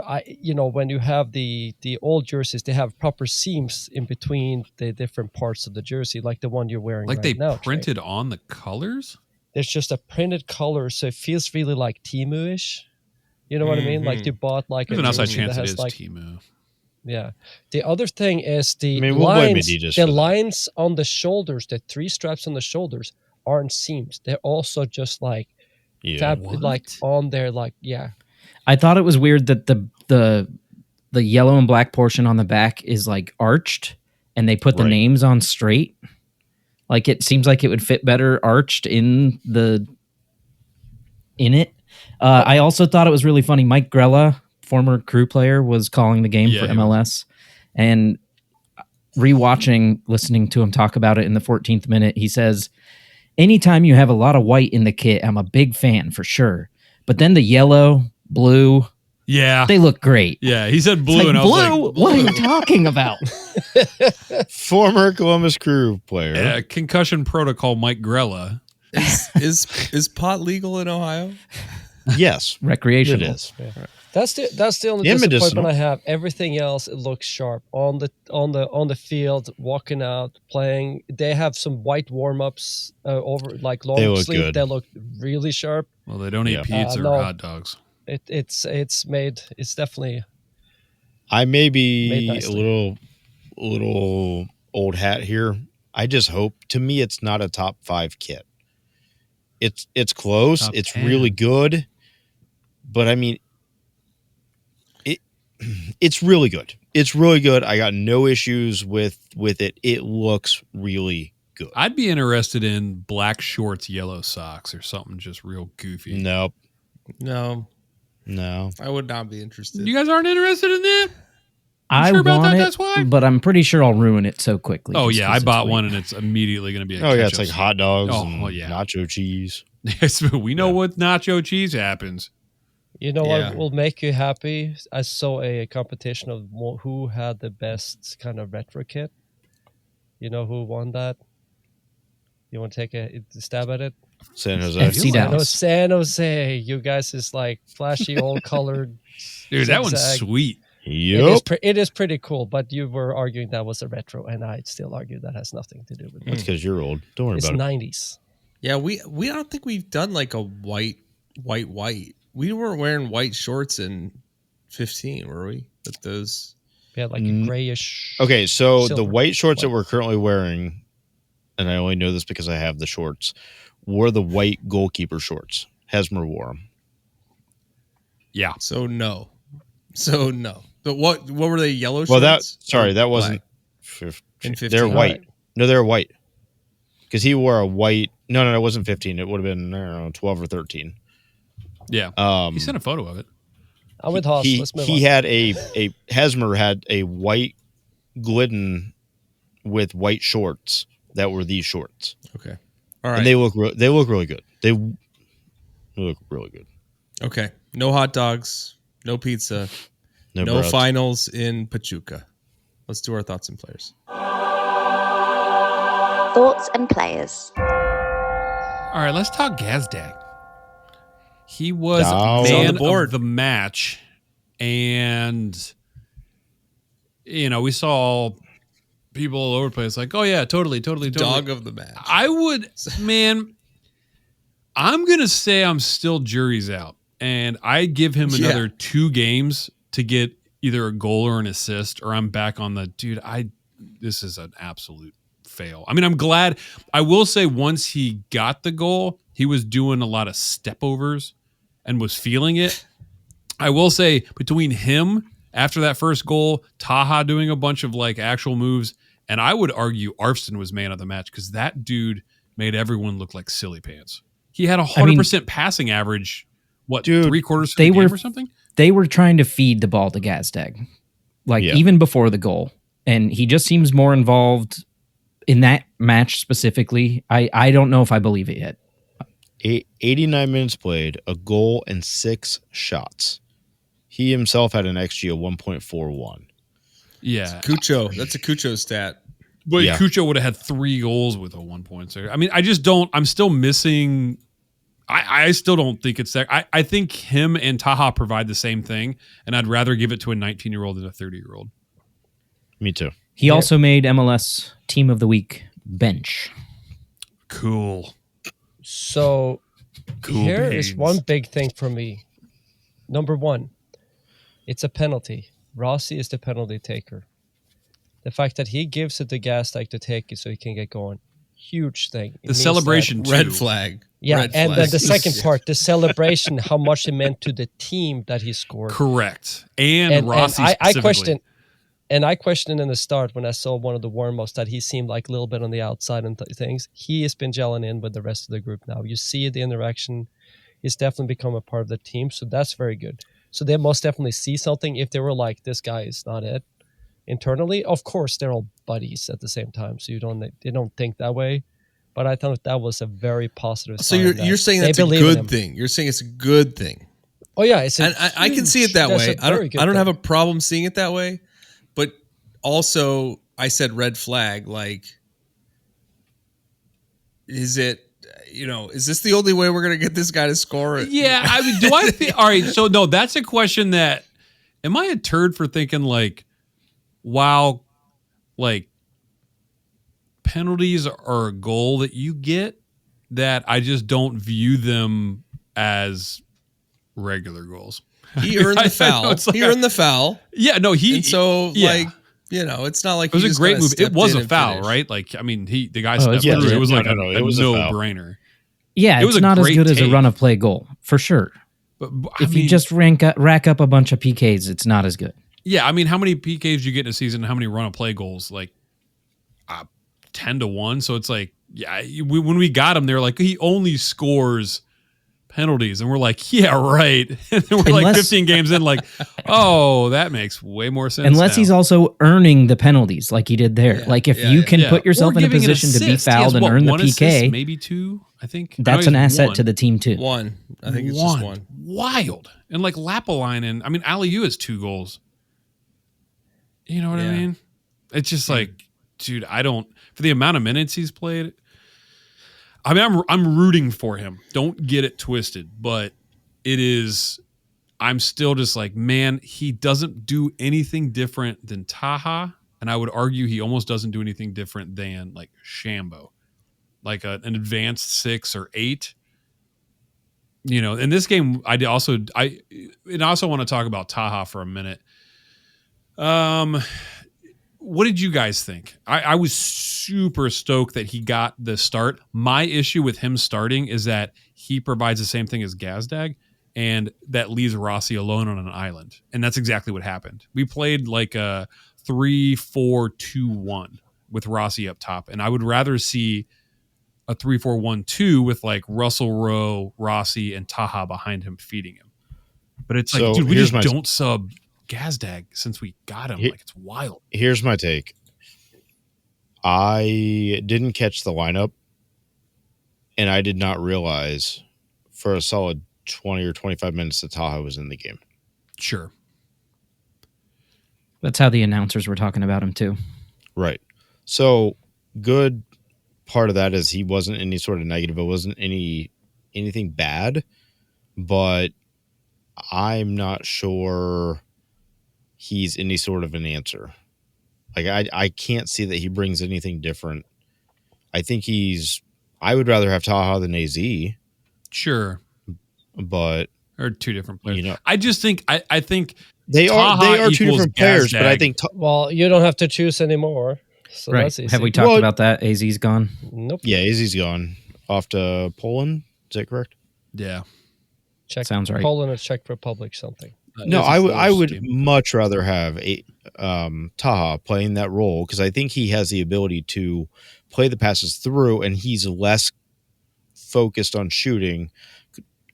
when you have the old jerseys, they have proper seams in between the different parts of the jersey, like the one you're wearing Like right they now. Trey. printed on the colors? There's just a printed color, so it feels really like Temu-ish. You know what I mean? Like you bought like There's a an outside jersey that chance it has is like Temu. yeah. The other thing is the We'll blame lines. Adidas The for that. lines on the shoulders, the 3 straps on the shoulders, aren't seams. They're also just like Yeah. like on there, like I thought it was weird that the yellow and black portion on the back is like arched, and they put the Right. names on straight. Like it seems like it would fit better arched in it. I also thought it was really funny. Mike Grella, former Crew player, was calling the game for Yeah, he was. MLS, and rewatching, listening to him talk about it in the 14th minute, he says, "Anytime you have a lot of white in the kit, I'm a big fan for sure. But then the yellow, blue, Yeah. they look great." Yeah. He said It's blue, like, and I blue? was like, What are you talking about? Former Columbus Crew player. concussion protocol Mike Grella. Is pot legal in Ohio? Yes, Recreational. it is. that's the only Yeah, disappointment medicinal. I have. Everything else, it looks sharp on the field, walking out, playing. They have some white warm ups over like long They look sleeve. good. They look really sharp. Well, they don't eat Yeah. pizza No. or hot dogs. It's definitely I may Made be nicely. a little old hat here. I just hope. To me, it's not a top 5 kit. It's close. Top it's 10. really good, but I mean, it's really good. It's really good. I got no issues with it. It looks really good. I'd be interested in black shorts, yellow socks, or something just real goofy. Nope. No, No. I would not be interested. You guys aren't interested in that? I sure about want that? it, That's why? but I'm pretty sure I'll ruin it so quickly. Oh just yeah, 'cause I it's bought white. one, and it's immediately going to be. Oh yeah, it's like hot dogs Oh, and well, yeah. nacho cheese. Yes, we know what nacho cheese happens. You know Yeah. what will make you happy? I saw a competition of who had the best kind of retro kit. You know who won that? You want to take a stab at it? San Jose. FC Dallas. San Jose. You guys is like flashy, all colored. Dude, that one's zigzag. sweet. Yep. It is pretty cool, but you were arguing that was a retro, and I still argue that has nothing to do with it. That's because you're old. Don't worry It's about it. 90s. Yeah, we don't think we've done like a white. We weren't wearing white shorts in 15, were we? But those. We had like a grayish. Okay, so the silver. white shorts that White. we're currently wearing, and I only know this because I have the shorts, were the white goalkeeper shorts. Hesmer wore them. Yeah. So no. But what were they? Yellow shorts? Well, that Or that wasn't. black? In 15. They're white. Alright. No, they're white. Because he wore a white. No, it wasn't 15. It would have been, I don't know, 12 or 13. Yeah. Um, He sent a photo of it. I'm with Haas. he Let's move he on. had a Hesmer had a white Glidden with white shorts that were these shorts, Okay. All right. and they look really good. They look really good. Okay. No hot dogs. No pizza. No brats. finals in Pachuca. Let's do our thoughts and players. Thoughts and players. All right, let's talk Gazdag. He was Down. He's on man the board. of the match, and we saw people all over the place like, "Oh yeah, totally." Dog of the match. I would, man. I'm gonna say I'm still jury's out, and I give him Yeah. another 2 games to get either a goal or an assist, or I'm back on the dude. This is an absolute fail. I mean, I'm glad. I will say once he got the goal, he was doing a lot of step overs and was feeling it. I will say between him after that first goal, Taha doing a bunch of like actual moves, and I would argue Arfston was man of the match because that dude made everyone look like silly pants. He had 100% passing average. What, Dude, 3/4 of the game or something? They were trying to feed the ball to Gazdag, even before the goal. And he just seems more involved in that match specifically. I don't know if I believe it yet. 89 minutes played, a goal and 6 shots. He himself had an XG of 1.41. Yeah. Cucho. That's a Cucho stat. But Cucho would have had 3 goals with a 1.6. I mean, I just don't. I'm still missing. I still don't think it's that. I think him and Taha provide the same thing, and I'd rather give it to a 19-year-old than a 30-year-old. Me too. He also made MLS Team of the Week bench. Cool. So here is one big thing for me. Number 1, it's a penalty. Rossi is the penalty taker. The fact that he gives it to Gazdag to take it so he can get going. Huge thing. The celebration too. Red flag. Yeah, Red and flag. then the second part, the celebration, how much it meant to the team that he scored. Correct. And Rossi specifically. I questioned in the start when I saw one of the warm-ups that he seemed like a little bit on the outside and things. He has been gelling in with the rest of the group now. You see the interaction. He's definitely become a part of the team, so that's very good. So they must definitely see something. If they were like, this guy is not it internally, of course they're all buddies at the same time, so they don't think that way. But I thought that was a very positive sign. So you're saying that's a good thing. You're saying it's a good thing. Oh yeah, I can see it that way. I don't have a problem seeing it that way. But also, I said red flag. Like, is it? Is this the only way we're going to get this guy to score? Yeah, I mean, do I think? All right, so no, that's a question that. Am I a turd for thinking like, wow, like penalties are a goal that you get that I just don't view them as regular goals. He earned the foul. He earned the foul. Yeah, no, he. And so, it's not like it was a great move. It was a foul, right? Like, I mean, the guy stepped through. It was like a no-brainer. Yeah, it's not as good as a run-of-play goal, for sure. But if you just rack up a bunch of PKs, it's not as good. Yeah, I mean, how many PKs you get in a season? How many run-of-play goals? Like 10-1. So it's like, when we got him, they're like, he only scores penalties, and we're like, yeah, right. And then we're like 15 games in, like, oh, that makes way more sense. Unless he's also earning the penalties, like he did there. Like if you can put yourself in a position to be fouled and earn the PK, maybe 2. I think that's an asset to the team too. 1, I think it's just 1. Wild. And like Lapalainen, I mean, Aliu has 2 goals. You know what I mean? It's just like, dude, I don't, for the amount of minutes he's played. I mean, I'm rooting for him. Don't get it twisted, but I'm still just like, man, he doesn't do anything different than Taha, and I would argue he almost doesn't do anything different than like Shambo, like an advanced 6 or 8. In this game, I also want to talk about Taha for a minute. What did you guys think? I was super stoked that he got the start. My issue with him starting is that he provides the same thing as Gazdag, and that leaves Rossi alone on an island. And that's exactly what happened. We played like a 3-4-2-1 with Rossi up top, and I would rather see a 3-4-1-2 with like Russell Rowe, Rossi, and Taha behind him feeding him. But it's like, dude, we just don't sub Gazdag since we got him. Like, it's wild. Here's my take. I didn't catch the lineup, and I did not realize for a solid 20 or 25 minutes that Taha was in the game. Sure. That's how the announcers were talking about him too. Right. So good part of that is he wasn't any sort of negative. It wasn't anything bad, but I'm not sure he's any sort of an answer. Like I can't see that he brings anything different. I think I would rather have Taha than AZ. Sure. But or 2 different players. I just think I think they are 2 different players, but I think well, you don't have to choose anymore. So right. That's easy. Have we talked about that? AZ's gone? Nope. Yeah, AZ's gone. Off to Poland. Is that correct? Yeah. Sounds right. Poland or Czech Republic, something. No, I would much rather have Taha playing that role, because I think he has the ability to play the passes through, and he's less focused on shooting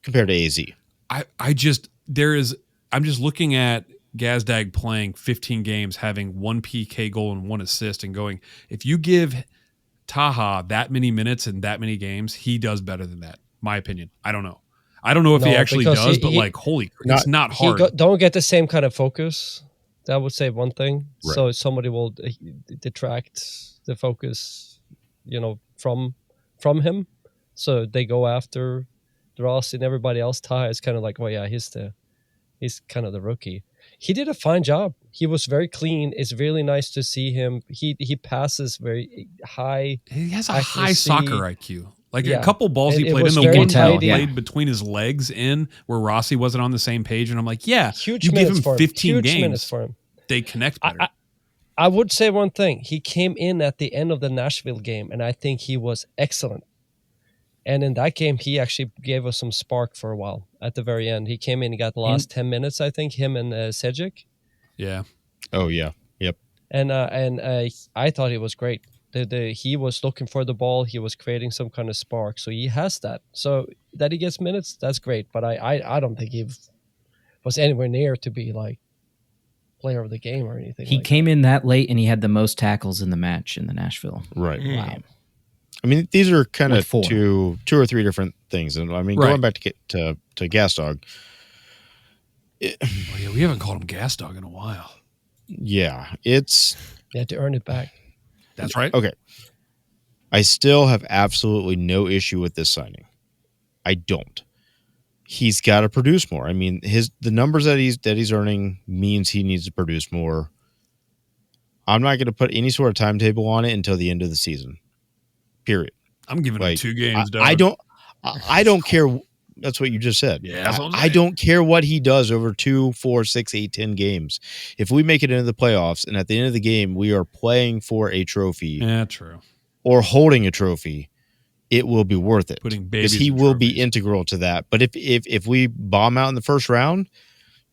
compared to AZ. I'm just looking at Gazdag playing 15 games, having 1 PK goal and 1 assist, and going, if you give Taha that many minutes and that many games, he does better than that. My opinion. I don't know if he actually does, but like, holy, it's not hard. Don't get the same kind of focus. That would say one thing. Right. So somebody will detract the focus, from him. So they go after Rossi and everybody else. Taha is kind of like, well, yeah, he's kind of the rookie. He did a fine job. He was very clean. It's really nice to see him. He passes very high. He has a accuracy. high soccer IQ. Like Yeah. a couple balls he It played was in, the very one tight, he yeah. played between his legs in where Rossi wasn't on the same page. And I'm like, yeah, Huge you give minutes him for 15 Huge games. minutes for him. They connect better. I would say one thing. He came in at the end of the Nashville game, and I think he was excellent. And in that game, he actually gave us some spark for a while. At the very end, he came in. He got the last 10 minutes, I think. Him and Sejic. Yeah. Oh yeah. Yep. And I thought he was great. He was looking for the ball. He was creating some kind of spark. So he has that. So that he gets minutes, that's great. But I don't think he was anywhere near to be like player of the game or anything. He came in that late, and he had the most tackles in the match in the Nashville. Right. Wow. I mean, these are kind of With 4. two or three different things. And I mean, Right. going back to Gastdog. Oh, yeah, we haven't called him Gas Dog in a while. Yeah, it's You had to earn it back. That's right. okay. I still have absolutely no issue with this signing. I don't. He's got to produce more. I mean, the numbers that he's earning means he needs to produce more. I'm not going to put any sort of timetable on it until the end of the season. Period. I'm giving him 2 games, dog. I don't care. That's what you just said. Yeah, that's what I'm I saying. don't care what he does over 2, 4, 6, 8, 10 games. If we make it into the playoffs and at the end of the game we are playing for a trophy Yeah, true. or holding a trophy, it will be worth it. Putting because babies he in will be trophies. integral to that. But if we bomb out in the first round,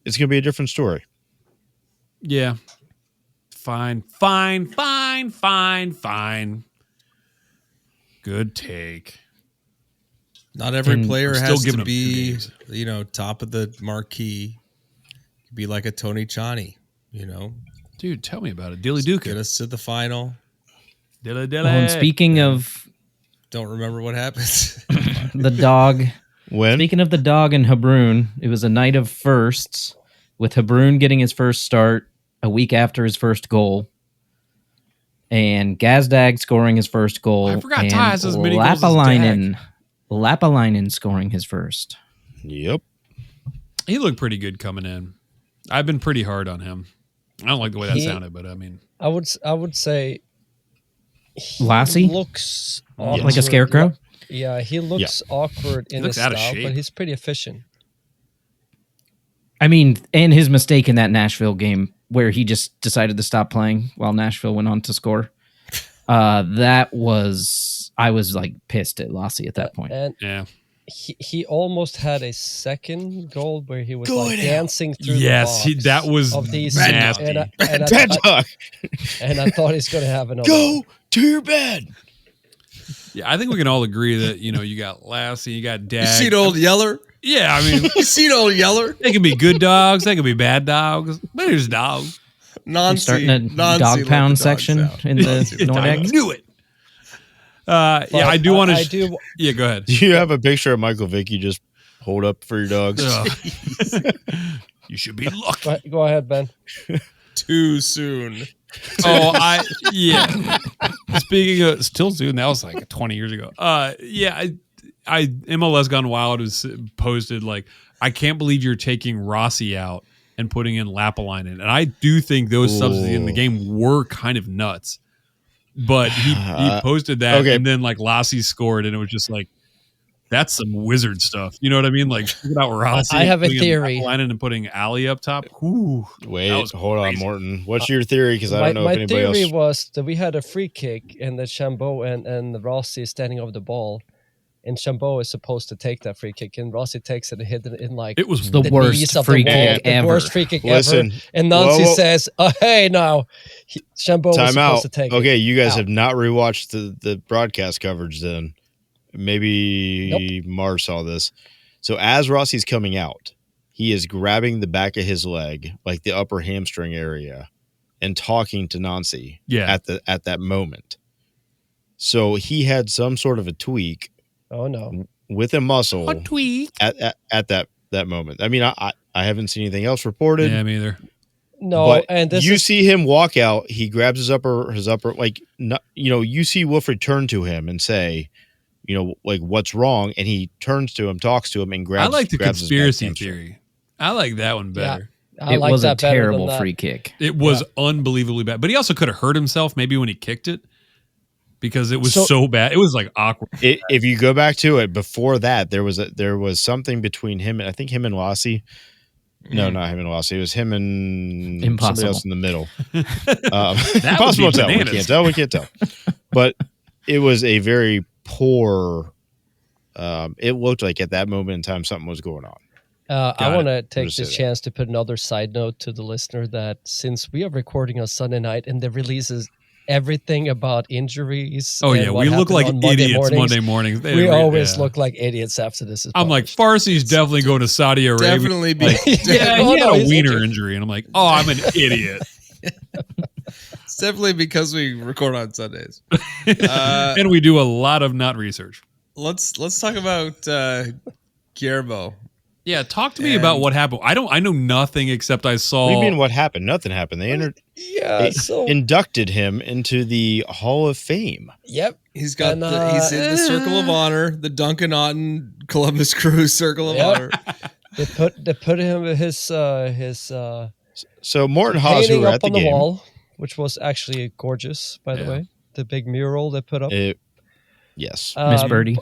it's going to be a different story. Yeah. Fine. Good take. Not every And player I'm still has giving to him 2 be, games. top of the marquee. Could be like a Tony Chani, Dude, tell me about it. Dilly get Duke. us to the final. Dilly. Oh, and speaking of Don't remember what happened. the dog, When? speaking of the dog and Habrun, it was a night of firsts, with Habrun getting his first start a week after his first goal, and Gazdag scoring his first goal. I forgot and Ty has as many goals as Dag. Lapalainen scoring his first. Yep. He looked pretty good coming in. I've been pretty hard on him. I don't like the way that sounded, but I mean, I would say he Lassie? looks Like a awkward. scarecrow? Yeah, he looks awkward in looks his out of style, shape. but he's pretty efficient. I mean, and his mistake in that Nashville game where he just decided to stop playing while Nashville went on to score. I was like pissed at Lassie at that point. And yeah. he almost had a second goal where he was like dancing through Yes, the box that was of these nasty. and I Bad dog. thought he's going to have another Go one. to your bed. Yeah, I think we can all agree that, you got Lassie, you got Dag. You seen old Yeller? Yeah, I mean, You seen old Yeller? they can be good dogs, they can be bad dogs, but there's dogs. We're starting a dog pound section in the I Nordex. knew it. But I do want I to. do. Yeah, go ahead. Do you have a picture of Michael Vick you just hold up for your dogs? Ugh. You should be lucky. Go ahead, Ben. Too soon. Yeah. Speaking of still soon, that was like 20 years ago. I MLS Gone Wild has posted like, I can't believe you're taking Rossi out and putting in Lapalainen, and I do think those subs in the game were kind of nuts. But he posted that, Okay. and then like Lassie scored, and it was just like, that's some wizard stuff. You know what I mean? Like, check out Rossi. I have a putting in theory. Lapalainen and putting Ali up top. Ooh, Wait, that was hold on, crazy. Morton. What's your theory? Because I don't know if My anybody theory else. was that we had a free kick and that Chambeau and the Rossi is standing over the ball, and Chambeau is supposed to take that free kick, and Rossi takes it and hit it in like It was The the worst knees of free the wall, kick the ever. worst free kick Listen, ever. And Nancy whoa. says, "Oh, hey, now Chambeau was Time supposed out. to take Okay, it." you guys out. have not rewatched the broadcast coverage then. maybe Mars saw this. So as Rossi's coming out, he is grabbing the back of his leg, like the upper hamstring area, and talking to Nancy at that moment. So he had some sort of a tweak. Oh no. With a muscle. A tweak. At that moment. I mean, I haven't seen anything else reported. Yeah, me either. No, but and this you see him walk out. He grabs his upper, like, you see Wilfred turn to him and say, like, what's wrong? And he turns to him, talks to him, and grabs. I like the grabs conspiracy his back theory. I like that one better. Yeah, it like was a that better than terrible that. free kick. It was unbelievably bad. But he also could have hurt himself maybe when he kicked it because it was so bad. It was like awkward. If you go back to it, before that, there was something between him and I think him and Lassie. No, not him and Lassie. It was him and somebody else in the middle. Impossible to tell. We can't tell. But it was a very poor. It looked like at that moment in time something was going on. I want to take this chance to put another side note to the listener that since we are recording on Sunday night and the releases everything about injuries. Oh yeah, we look like idiots Monday mornings. We always look like idiots after this. I'm like, Farsi's definitely going to Saudi Arabia. Definitely be. He had a wiener injury, and I'm like, oh, I'm an idiot. It's definitely because we record on Sundays, and we do a lot of not research. Let's talk about Guillermo. Yeah, talk to me about what happened. I know nothing except I saw. What do you mean what happened? Nothing happened. They inducted him into the Hall of Fame. Yep. He's got he's in the Circle of Honor, the Duncan Otten Columbus Crew Circle of Honor. They put him his so Morton Haas, who were up at the on the game, wall, which was actually gorgeous, by the way. The big mural they put up. Yes. Miss Birdie.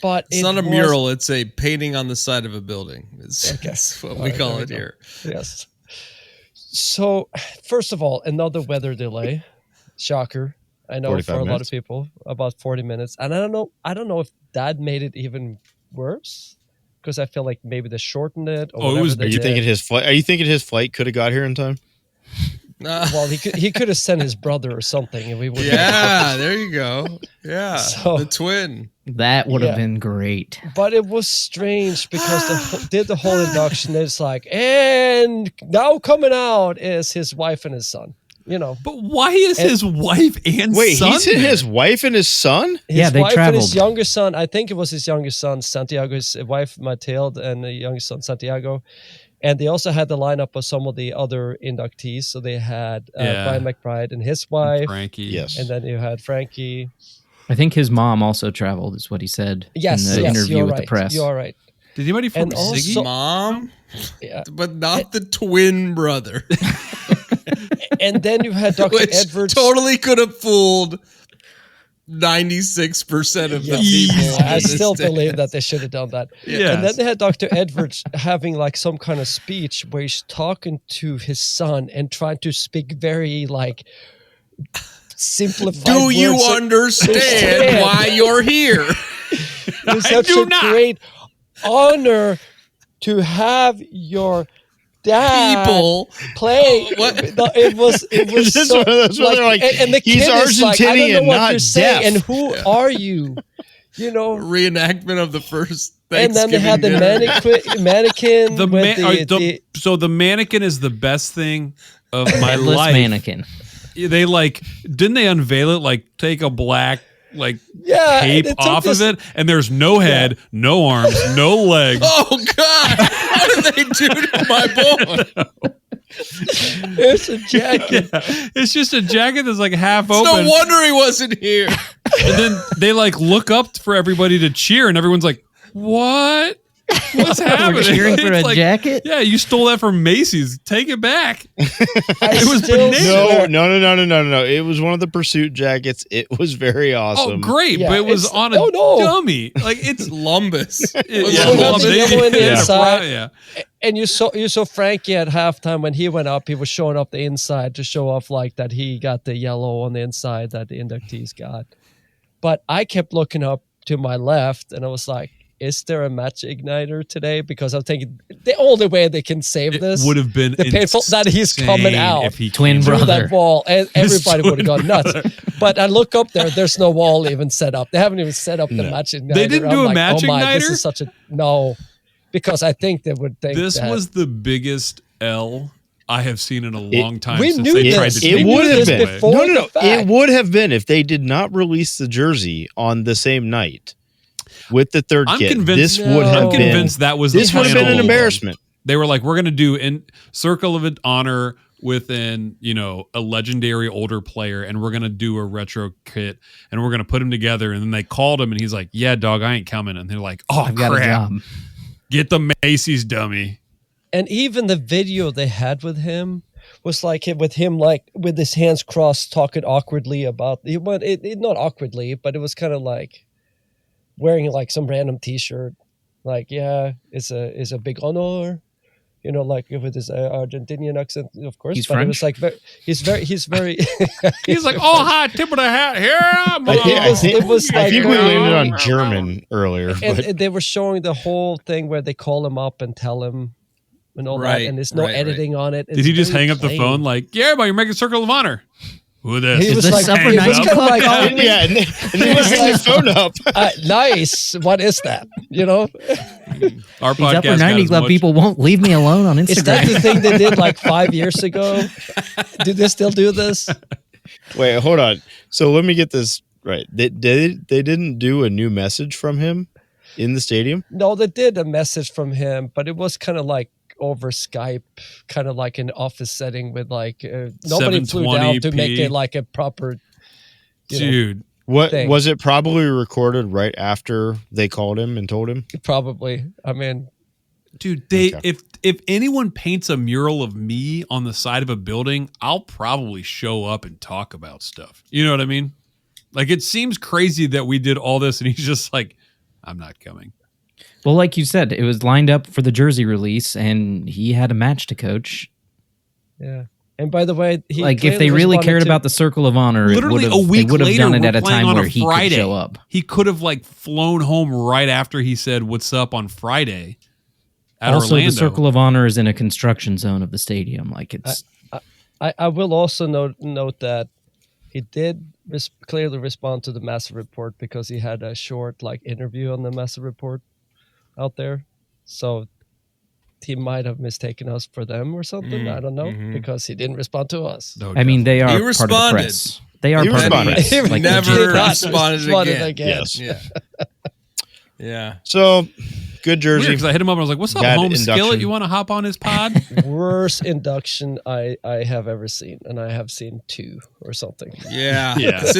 But it's not a mural, it's a painting on the side of a building. That's what we call it here. Yes. So, first of all, another weather delay. Shocker. I know for a lot of people, about 40 minutes. And I don't know if that made it even worse, because I feel like maybe they shortened it. Or Are you thinking his flight could have got here in time? Well, he could have sent his brother or something, and we would. Yeah, there you go. Yeah, the twin. That would have been great. But it was strange because did the whole induction. It's like, and now coming out is his wife and his son. But why is his wife and son? He's in his wife and his son? His they wife traveled. And his younger son, I think it was his younger son, Santiago, his wife, Matilde, and the youngest son, Santiago. And they also had the lineup of some of the other inductees. So they had Brian McBride and his wife. Frankie. Yes. And then you had Frankie. I think his mom also traveled, is what he said in the interview with the press. You're right. Did anybody from Siggy? Mom? Yeah. But not the twin brother. And then you had Dr. Edwards. Totally could have fooled 96% of the people. I still believe that they should have done that. Yes. And then they had Dr. Edwards having like some kind of speech where he's talking to his son and trying to speak very like simplified Do words. you understand why you're here? It's such a great honor to have your dad play. It was so like, and the he's kid is like, I don't know Argentinian, what not you're saying, deaf. and who are you? Reenactment of the first and then they had the mannequin. So the mannequin is the best thing of my life. Mannequin. They didn't they unveil it, like take a black tape off of it, and there's no head, no arms, no legs. Oh God! What did they do to my boy? It's a jacket. Yeah. It's just a jacket that's like half open. No wonder he wasn't here. And then they look up for everybody to cheer, and everyone's like, "What? What's happening?" We're cheering for It's a jacket? Yeah, you stole that from Macy's. Take it back. It was bananas. No. It was one of the Pursuit jackets. It was very awesome. Oh, great! Yeah, but it was on a dummy. Like it's Lumbus. Inside. And you saw Frankie at halftime when he went up. He was showing up the inside to show off like that he got the yellow on the inside that the inductees got. But I kept looking up to my left, and I was like, is there a match igniter today? Because I'm thinking the only way they can save this would have been the painful that he's coming out if he Twin came through brother. that wall, and everybody twin would have gone nuts. But I look up there's no wall even set up. They haven't even set up the match igniter. They didn't do I'm a like, match oh my, This igniter? is such a no, because I think they would think This that, was the biggest L I have seen in a long time we since knew they this. tried to We take It knew would have this been. before No, the no. fact. It would have been if they did not release the jersey on the same night with the third I'm kit. convinced. This would have I'm been. convinced that was This the would have been an final- embarrassment. They were like, we're going to do in Circle of Honor with a legendary older player, and we're going to do a retro kit, and we're going to put them together. And then they called him, and he's like, yeah, dog, I ain't coming. And they're like, oh, I've got crap. a job. Get the Macy's dummy. And even the video they had with him was like with him like with his hands crossed, talking awkwardly about it not awkwardly, but it was kind of like wearing like some random T-shirt, like it's a big honor, like with his Argentinian accent, of course. He's but French? it was like he's very He's like, oh, hi, tip of the hat here. it was I like think we very- landed on German earlier. and But they were showing the whole thing where they call him up and tell him and all that, Right, and there's no right, editing on it. Did It's he just very hang up the plain. phone like, yeah, but you're making Circle of Honor? Who this? He Is was this like, Supper he was 90 kind of like, Club? yeah, and then he hung his phone up. Nice. What is that? Our These podcast Upper got 90 as Club much- people won't leave me alone on Is that Instagram. the thing they did like 5 years ago? Do they still do this? Wait, hold on. So let me get this right. They didn't do a new message from him in the stadium. No, they did a message from him, but it was kind of like over Skype, kind of like an office setting with like nobody flew down to make 720p. it like a proper. Dude. What thing. was it? Probably recorded right after they called him and told him. Probably. I mean, Dude, Okay. if anyone paints a mural of me on the side of a building, I'll probably show up and talk about stuff. You know what I mean? Like, it seems crazy that we did all this and he's just like, I'm not coming. Well, like you said, it was lined up for the jersey release, and he had a match to coach. yeah. And by the way, he Like, if clearly they really responded cared to- about the Circle of Honor, Literally it a week they would have later, done it we're at a playing time on where a he Friday. could show up. He could have like flown home right after he said, what's up on Friday at Also, Orlando. the Circle of Honor is in a construction zone of the stadium. Like, it's I will also note that he did clearly respond to the Massive Report because he had a short like interview on the Massive Report out there. So he might have mistaken us for them or something. I don't know because he didn't respond to us. No, I mean, they are He part of the responded. press. They are He part of the responded. press. He Like, never legit Did not press. responded again. Yes. Yeah. Yeah. So good jersey. because I hit him up and I was like, what's up, Bad home skillet? induction. You want to hop on his pod? Worst induction I have ever seen, and I have seen 2 or something. Yeah. Yeah. It's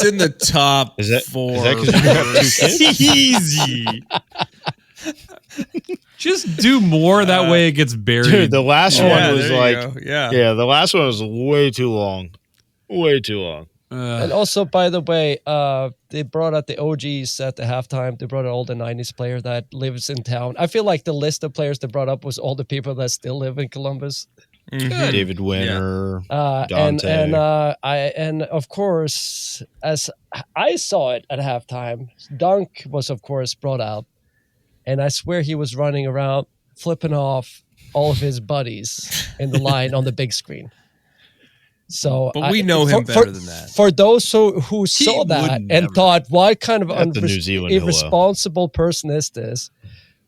in the top Is that- 4. is that 'cause you have 2 kids? Easy. Just do more. That way it gets buried. Dude, the last Yeah, one was there you like, go. Yeah. yeah, the last one was way too long. Way too long. And also, by the way, they brought out the OGs at the halftime. They brought out all the 90s player that lives in town. I feel like the list of players they brought up was all the people that still live in Columbus. David Winter, And Dante. and of course, as I saw it at halftime, Dunk was of course brought out, and I swear he was running around flipping off all of his buddies in the line on the big screen. So, But we know him better than that. For those who saw that would and never. thought, "What kind of At the New Zealand hello. irresponsible person is this?"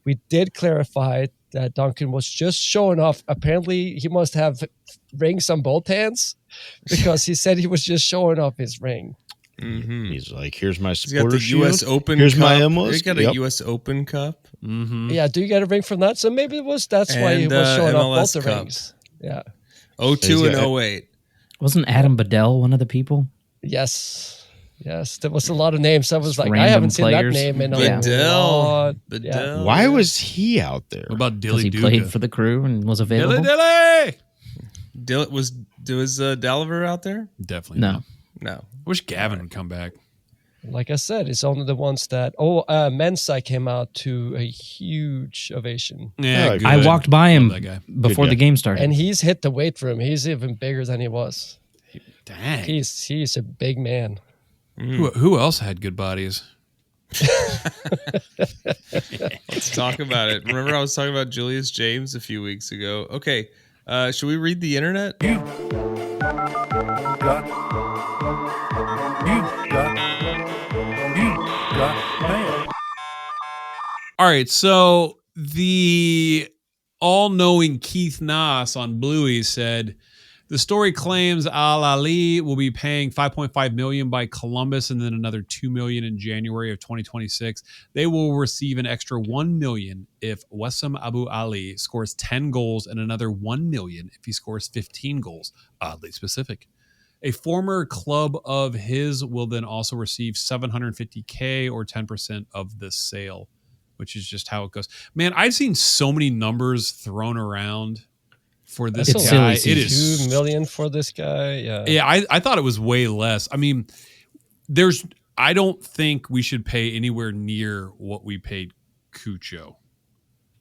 We did clarify that Duncan was just showing off. Apparently, he must have rings on both hands because he said he was just showing off his ring. He's like, here's my He's got supporter the U.S. shield. Open Here's Cup. my MLS. He's got a Yep. U.S. Open Cup. Yeah, do you get a ring from that? So maybe that's why he And, was showing off MLS both the Cup. rings. Yeah. 02 He's got- and 08. Wasn't Adam Bedell one of the people? Yes. There was a lot of names. I was like, I Random haven't seen players. that name in a Bedell. lot. Bedell. Why was he out there? What about Because Dilly he Duga? played for the crew and was available. Dilly! Was Daliver out there? Definitely No. not. No. Wish Gavin would come back. Like I said, it's only the ones that. Mensa came out to a huge ovation, Yeah, good. I walked by him Love that guy. before Good the guy. game started. and he's hit the weight room. He's even bigger than he was. Dang. He's a big man. Who else had good bodies? Let's talk about it. Remember, I was talking about Julius James a few weeks ago. Okay, should we read the internet? All right, so the all-knowing Keith Nass on Bluey said the story claims Al Ali will be paying $5.5 million by Columbus and then another $2 million in January of 2026. They will receive an extra $1 million if Wessam Abu Ali scores 10 goals and another $1 million if he scores 15 goals. Oddly specific. A former club of his will then also receive $750K or 10% of the sale, which is just how it goes. Man, I've seen so many numbers thrown around for this guy. It is $2 million for this guy. Yeah. Yeah, I thought it was way less. I mean, I don't think we should pay anywhere near what we paid Cucho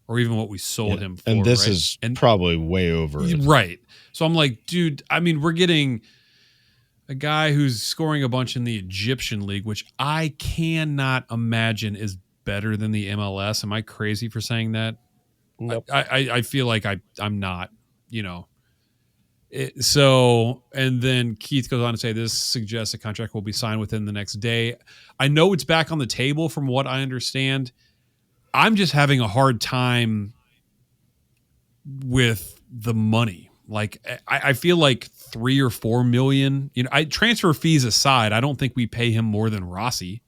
or even what we sold him for. And this right? is probably way over it. Right. So I'm like, dude, I mean, we're getting a guy who's scoring a bunch in the Egyptian league, which I cannot imagine is better than the MLS. Am I crazy for saying that? Nope. I feel like I'm not, you know. So, and then Keith goes on to say this suggests a contract will be signed within the next day. I know it's back on the table from what I understand. I'm just having a hard time with the money. Like, I feel like 3 or 4 million, you know, transfer fees aside, I don't think we pay him more than Rossi.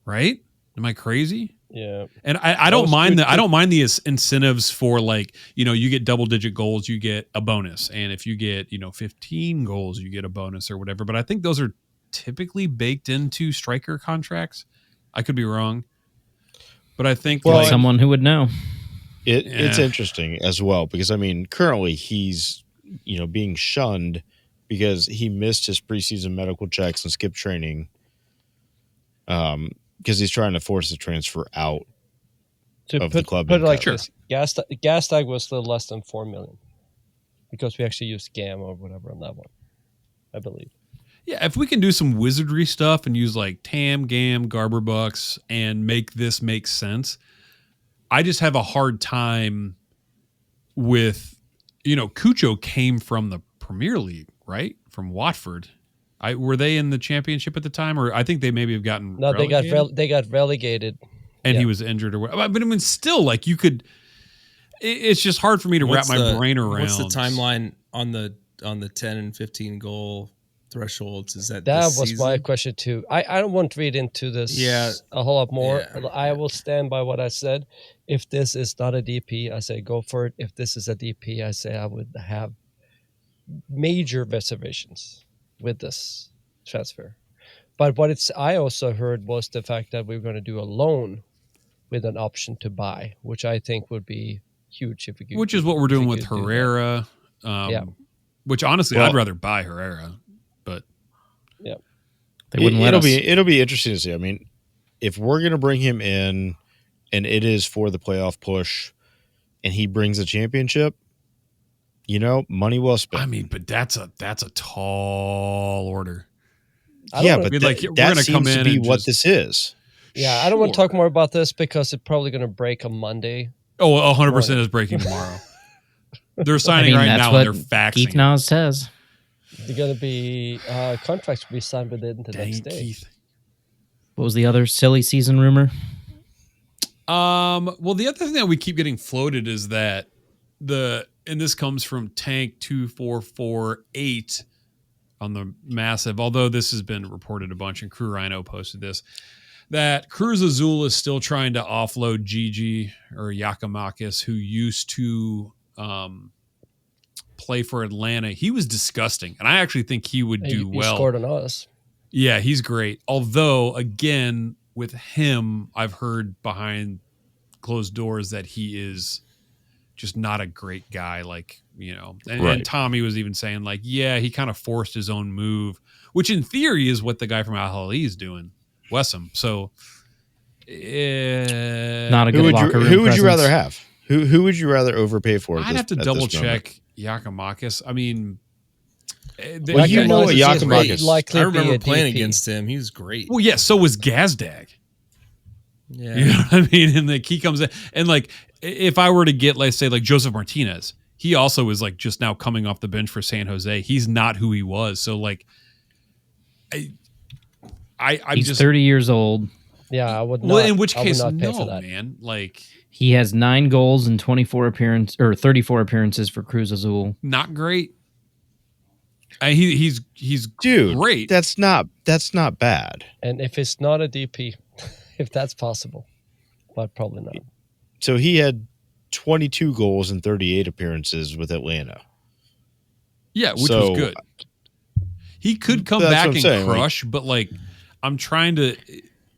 Right? Am I crazy? Yeah. And I don't mind I don't mind the incentives for, like, you know, you get double digit goals, you get a bonus. And if you get, you know, 15 goals, you get a bonus or whatever. But I think those are typically baked into striker contracts. I could be wrong. But I think someone who would know. It's interesting as well, because I mean, currently he's, you know, being shunned because he missed his preseason medical checks and skipped training. Because he's trying to force the transfer out of the club. Put it like this: gas tag was a little less than 4 million because we actually used GAM or whatever on that one, I believe. Yeah, if we can do some wizardry stuff and use like TAM, GAM, Garber bucks and make this make sense, I just have a hard time with, you know, Cucho came from the Premier League, right? From Watford. Were they in the championship at the time, or I think they maybe have gotten relegated? They got relegated, and he was injured or whatever. But I mean, still, like, you could. It's just hard for me to wrap my brain around. What's the timeline on the 10 and 15 goal thresholds? Is that was season? My question too. I don't want to read into this a whole lot more. Yeah. I will stand by what I said. If this is not a DP, I say go for it. If this is a DP, I say I would have major reservations with this transfer. But I also heard was the fact that we were going to do a loan with an option to buy, which I think would be huge if we could. Which is what we're doing with Herrera. Which honestly, I'd rather buy Herrera, but they wouldn't let us. It'll be interesting to see. I mean, if we're going to bring him in, and it is for the playoff push, and he brings a championship, you know, money well spent. I mean, but that's a tall order. Yeah, but we're going to come in to be what this is. Yeah, I don't want to talk more about this because it's probably going to break on Monday. Oh, 100% is breaking tomorrow. They're signing now, and they're faxing. Keith Nas says they're going to be contracts will be signed within the next day. Keith. What was the other silly season rumor? Well, the other thing that we keep getting floated is that and this comes from Tank 2448 on the Massive, although this has been reported a bunch, and Crew Rhino posted this, that Cruz Azul is still trying to offload Gigi or Giakoumakis, who used to play for Atlanta. He was disgusting, and I actually think he would do well. He scored on us. Yeah, he's great. Although, again, with him, I've heard behind closed doors that he is just not a great guy. Like, you know, and Tommy was even saying, like, yeah, he kind of forced his own move, which in theory is what the guy from Al Ahly is doing, Wessam. So, not a good locker room Who would you presence. rather have? Who would you rather overpay for? I'd have to double check Giakoumakis. I mean, Well, you know what Recognizes his Giacomakis- likely I be remember a playing DP. against him. He was great. Well, yeah, so was Gazdag. Yeah. You know what I mean? And like he comes in, and like if I were to get, let's say, like Joseph Martinez, he also is like just now coming off the bench for San Jose. He's not who he was. So like, I'm He's just 30 years old. Yeah, I would not. well. In which I would case, not pay for no, that. man. Like, He has 9 goals in 34 appearances for Cruz Azul. not great. He's Dude, great. That's not bad. And if it's not a DP, if that's possible, but probably not. So he had 22 goals in 38 appearances with Atlanta. Yeah, which So- was good. He could come That's back what I'm and saying, like- crush, but like, I'm trying to.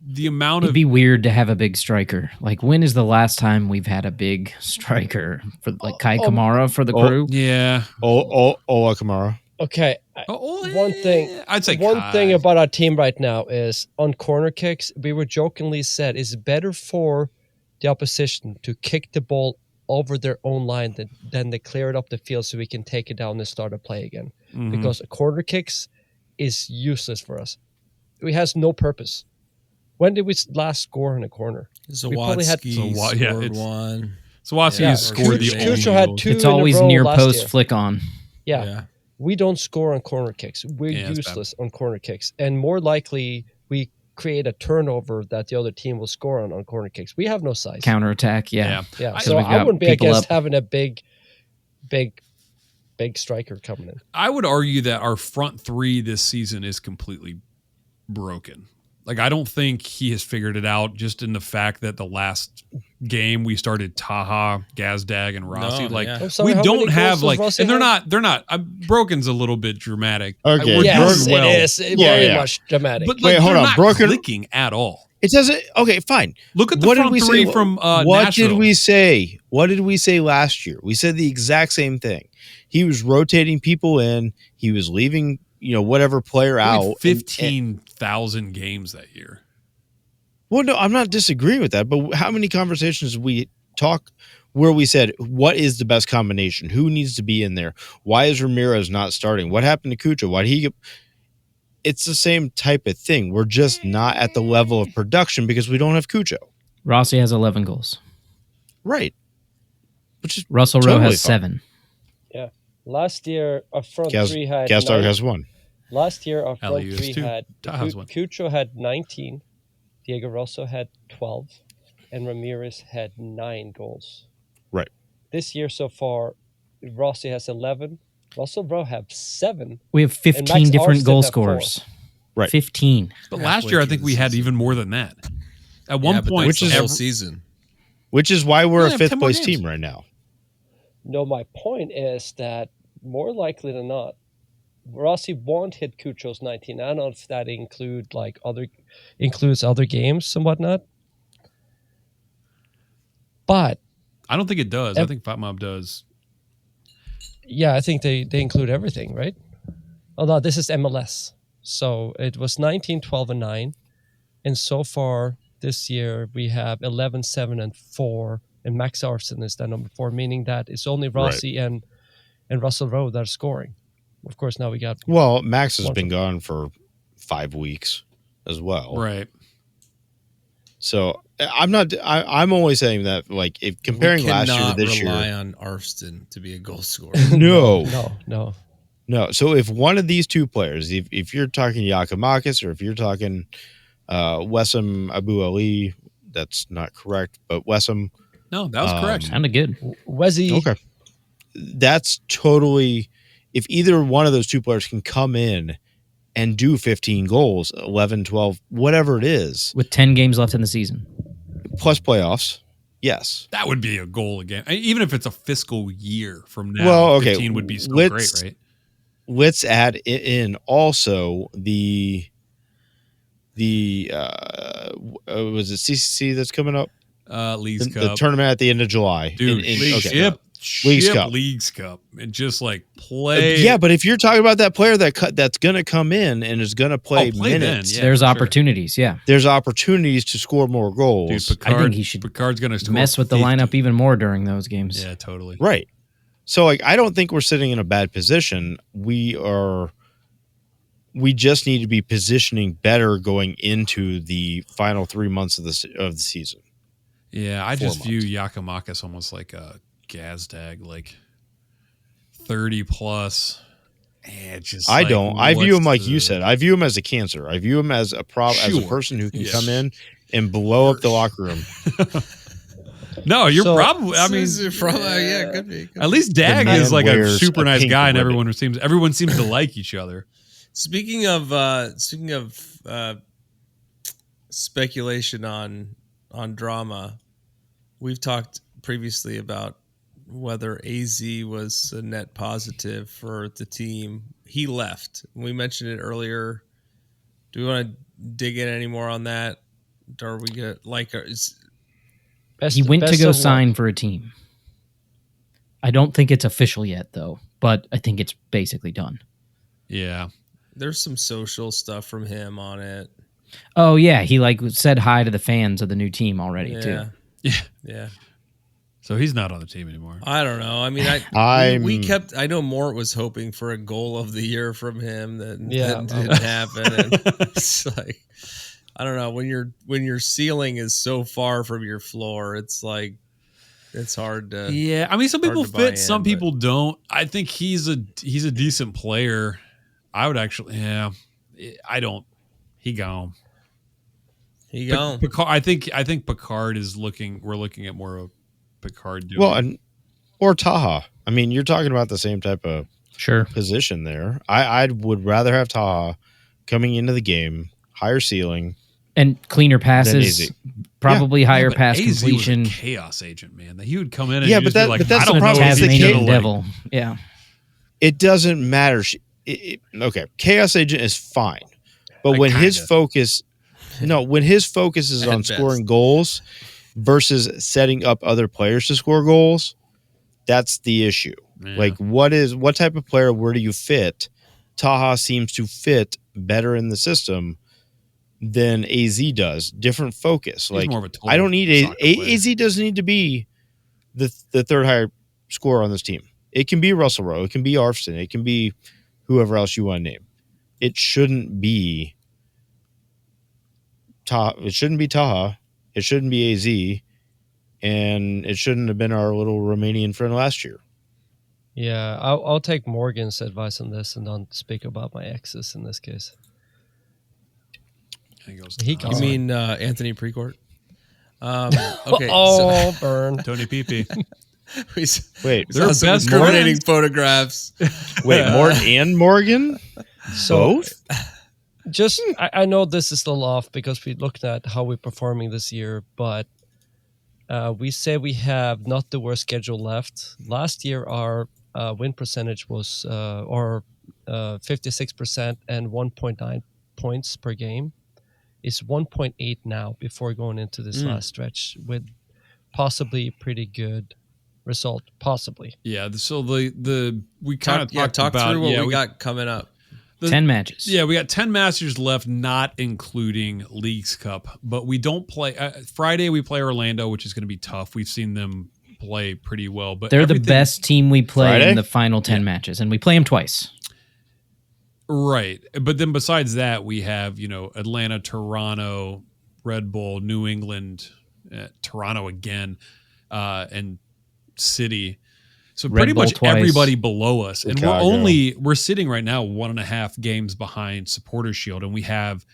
The amount It'd of be weird to have a big striker. Like, when is the last time we've had a big striker for like Kai Kamara for the Crew? yeah. Ola Kamara. Okay, one thing. I'd say one Kai. thing about our team right now is on corner kicks. We were jokingly said it's better for the opposition to kick the ball over their own line than they clear it up the field so we can take it down and start a play again. Mhm. Because corner kicks is useless for us. It has no purpose. When did we last score in a corner? We probably had- Zawadski yeah, scored it's- one. Swansea Yeah, has scored the Kuch- only Kucho had goal. 2 It's in a always row near last post year. flick on. Yeah. We don't score on corner kicks. We're Yeah, it's bad. useless on corner kicks. And more likely, we create a turnover that the other team will score on corner kicks. We have no size. Counterattack, yeah. Yeah. I- So we've I got wouldn't be people against up. having a big striker coming in. I would argue that our front three this season is completely broken. Like, I don't think he has figured it out, just in the fact that the last game we started Taha, Gazdag, and Rossi. No, like, yeah. I'm sorry, we how don't many have goals like, does Rossi and they're have? not. Broken's a little bit dramatic. Okay, We're Yes, doing well, it is. Very much dramatic. But Wait, like, hold they're on, not Broken- clicking at all. It doesn't. Okay, fine. Look at the What did front we three say? from What Nashville. did we say? What did we say last year? We said the exact same thing. He was rotating people in. He was leaving, whatever player We had out. 15,000 games that year. Well, no, I'm not disagreeing with that. But how many conversations we talk where we said, what is the best combination? Who needs to be in there? Why is Ramirez not starting? What happened to Kucha? Why did he get... It's the same type of thing. We're just not at the level of production because we don't have Cucho. Rossi has 11 goals. Right. Which is Russell Rowe totally has fine. 7. Yeah. Last year, our front three had... Gazdag has 1. Last year, our front LAU has three 2. had... Taha's 1. Cucho had 19. Diego Rosso had 12. And Ramirez had 9 goals. Right. This year so far, Rossi has 11. Russell Rowe have 7. We have And 15 Max different Arston goal have 4. scorers. Right. 15. But Halfway last year, I through think the we had season. even more than that. At one Yeah, but point, that's the Which is- whole season. Which is why we're We a have 5th 10 more place games. team right now. No, my point is that more likely than not, Rossi won't hit Cucho's 19. I don't know if that includes other games and whatnot. But I don't think it does. I think Fat Mob does. yeah, I think they include everything, right? Oh no, this is MLS. So it was 19, 12, and 9. And so far this year we have 11, 7, and 4. And Max Arston is that number 4, meaning that it's only Rossi and Russell Rowe that are scoring. Of course, now we got... Well, Max has One been for- gone for 5 weeks as well. Right. So I'm only saying that, like, if comparing We last year to cannot this rely year. on Arston to be a goal scorer. No. No. So if one of these two players, if you're talking Giacomakis or if you're talking Wessam Abu Ali, that's not correct, but Wessam. No, that was correct. Sounded good. Wezzy. Okay. That's totally, if either one of those two players can come in and do 15 goals, 11, 12, whatever it is, With 10 games left in the season. plus playoffs, yes. That would be a goal again. Even if it's a fiscal year from now, Well, okay, 15 would be still let's- great, right? Let's add in also the was it CCC that's coming up? Leagues The Cup. tournament at the end of July. Dude, okay. Leagues Cup. Leagues Cup. And just like play. Yeah, but if you're talking about that player that's going to come in and is going to play play then, minutes, yeah. There's for sure. opportunities, yeah. there's opportunities to score more Dude, goals. Picard, I think he should Picard's going to Mess with the lineup even more during those games. Yeah, totally. Right. So like, I don't think we're sitting in a bad position. We just need to be positioning better going into the final 3 months of the season. Yeah, I just view Giakoumakis almost like a Gazdag, like 30 plus. I don't. I view him like you said. I view him as a cancer. I view him as a as a person who can come in and blow up the locker room. No, you're probably. I mean, yeah, could be. At least Dag is like a super nice guy, and everyone seems to like each other. Speaking of speculation on drama, we've talked previously about whether AZ was a net positive for the team. He left. We mentioned it earlier. Do we want to dig in any more on that? Or are we gonna he went to go sign for a team. I don't think it's official yet, though, but I think it's basically done. Yeah. There's some social stuff from him on it. Oh, yeah. He said hi to the fans of the new team already, too. Yeah. So he's not on the team anymore. I don't know. I mean, I know Mort was hoping for a goal of the year from him that didn't happen. And it's like, I don't know, when your ceiling is so far from your floor, it's like it's hard to. Yeah, I mean, some people fit, some people don't. I think he's a decent player. I would actually, I don't. He gone. I think Picard is looking. We're looking at more of Picard doing. Or Taha. I mean, you're talking about the same type of position there. I would rather have Taha coming into the game, higher ceiling. And cleaner passes, probably higher pass AZ completion. Was a chaos agent, man. He would come in and but that's the problem. Tasmanian devil. Yeah, it doesn't matter. Okay, chaos agent is fine, but when his focus is on scoring goals versus setting up other players to score goals, that's the issue. Yeah. Like, what type of player? Where do you fit? Taha seems to fit better in the system than AZ does. Different focus. He's more of a I don't need AZ doesn't need to be the third higher scorer on this team. It can be Russell Rowe. It can be Arfston. It can be whoever else you want to name. It shouldn't be Taha. It shouldn't be Taha. It shouldn't be AZ. And it shouldn't have been our little Romanian friend last year. Yeah, I'll take Morgan's advice on this and don't speak about my exes in this case. You mean Anthony Precourt? Okay. Burn. Tony Pepe. Wait, they're best discriminating photographs. Wait, Mort and Morgan? Both? Just, I know this is still off because we looked at how we're performing this year, but we say we have not the worst schedule left. Last year, our win percentage was 56% and 1.9 points per game. It's 1.8 now before going into this last stretch with possibly a pretty good result. Possibly. Yeah. So we kind of talked about through what we got coming up. 10 matches. Yeah, we got 10 matches left, not including Leagues Cup. But we don't play Friday. We play Orlando, which is going to be tough. We've seen them play pretty well, but they're the best team we play in the final 10 matches, and we play them twice. Right. But then besides that, we have, Atlanta, Toronto, Red Bull, New England, Toronto again, and City. So pretty much everybody below us. Chicago. And we're sitting right now 1.5 games behind Supporters Shield, and we have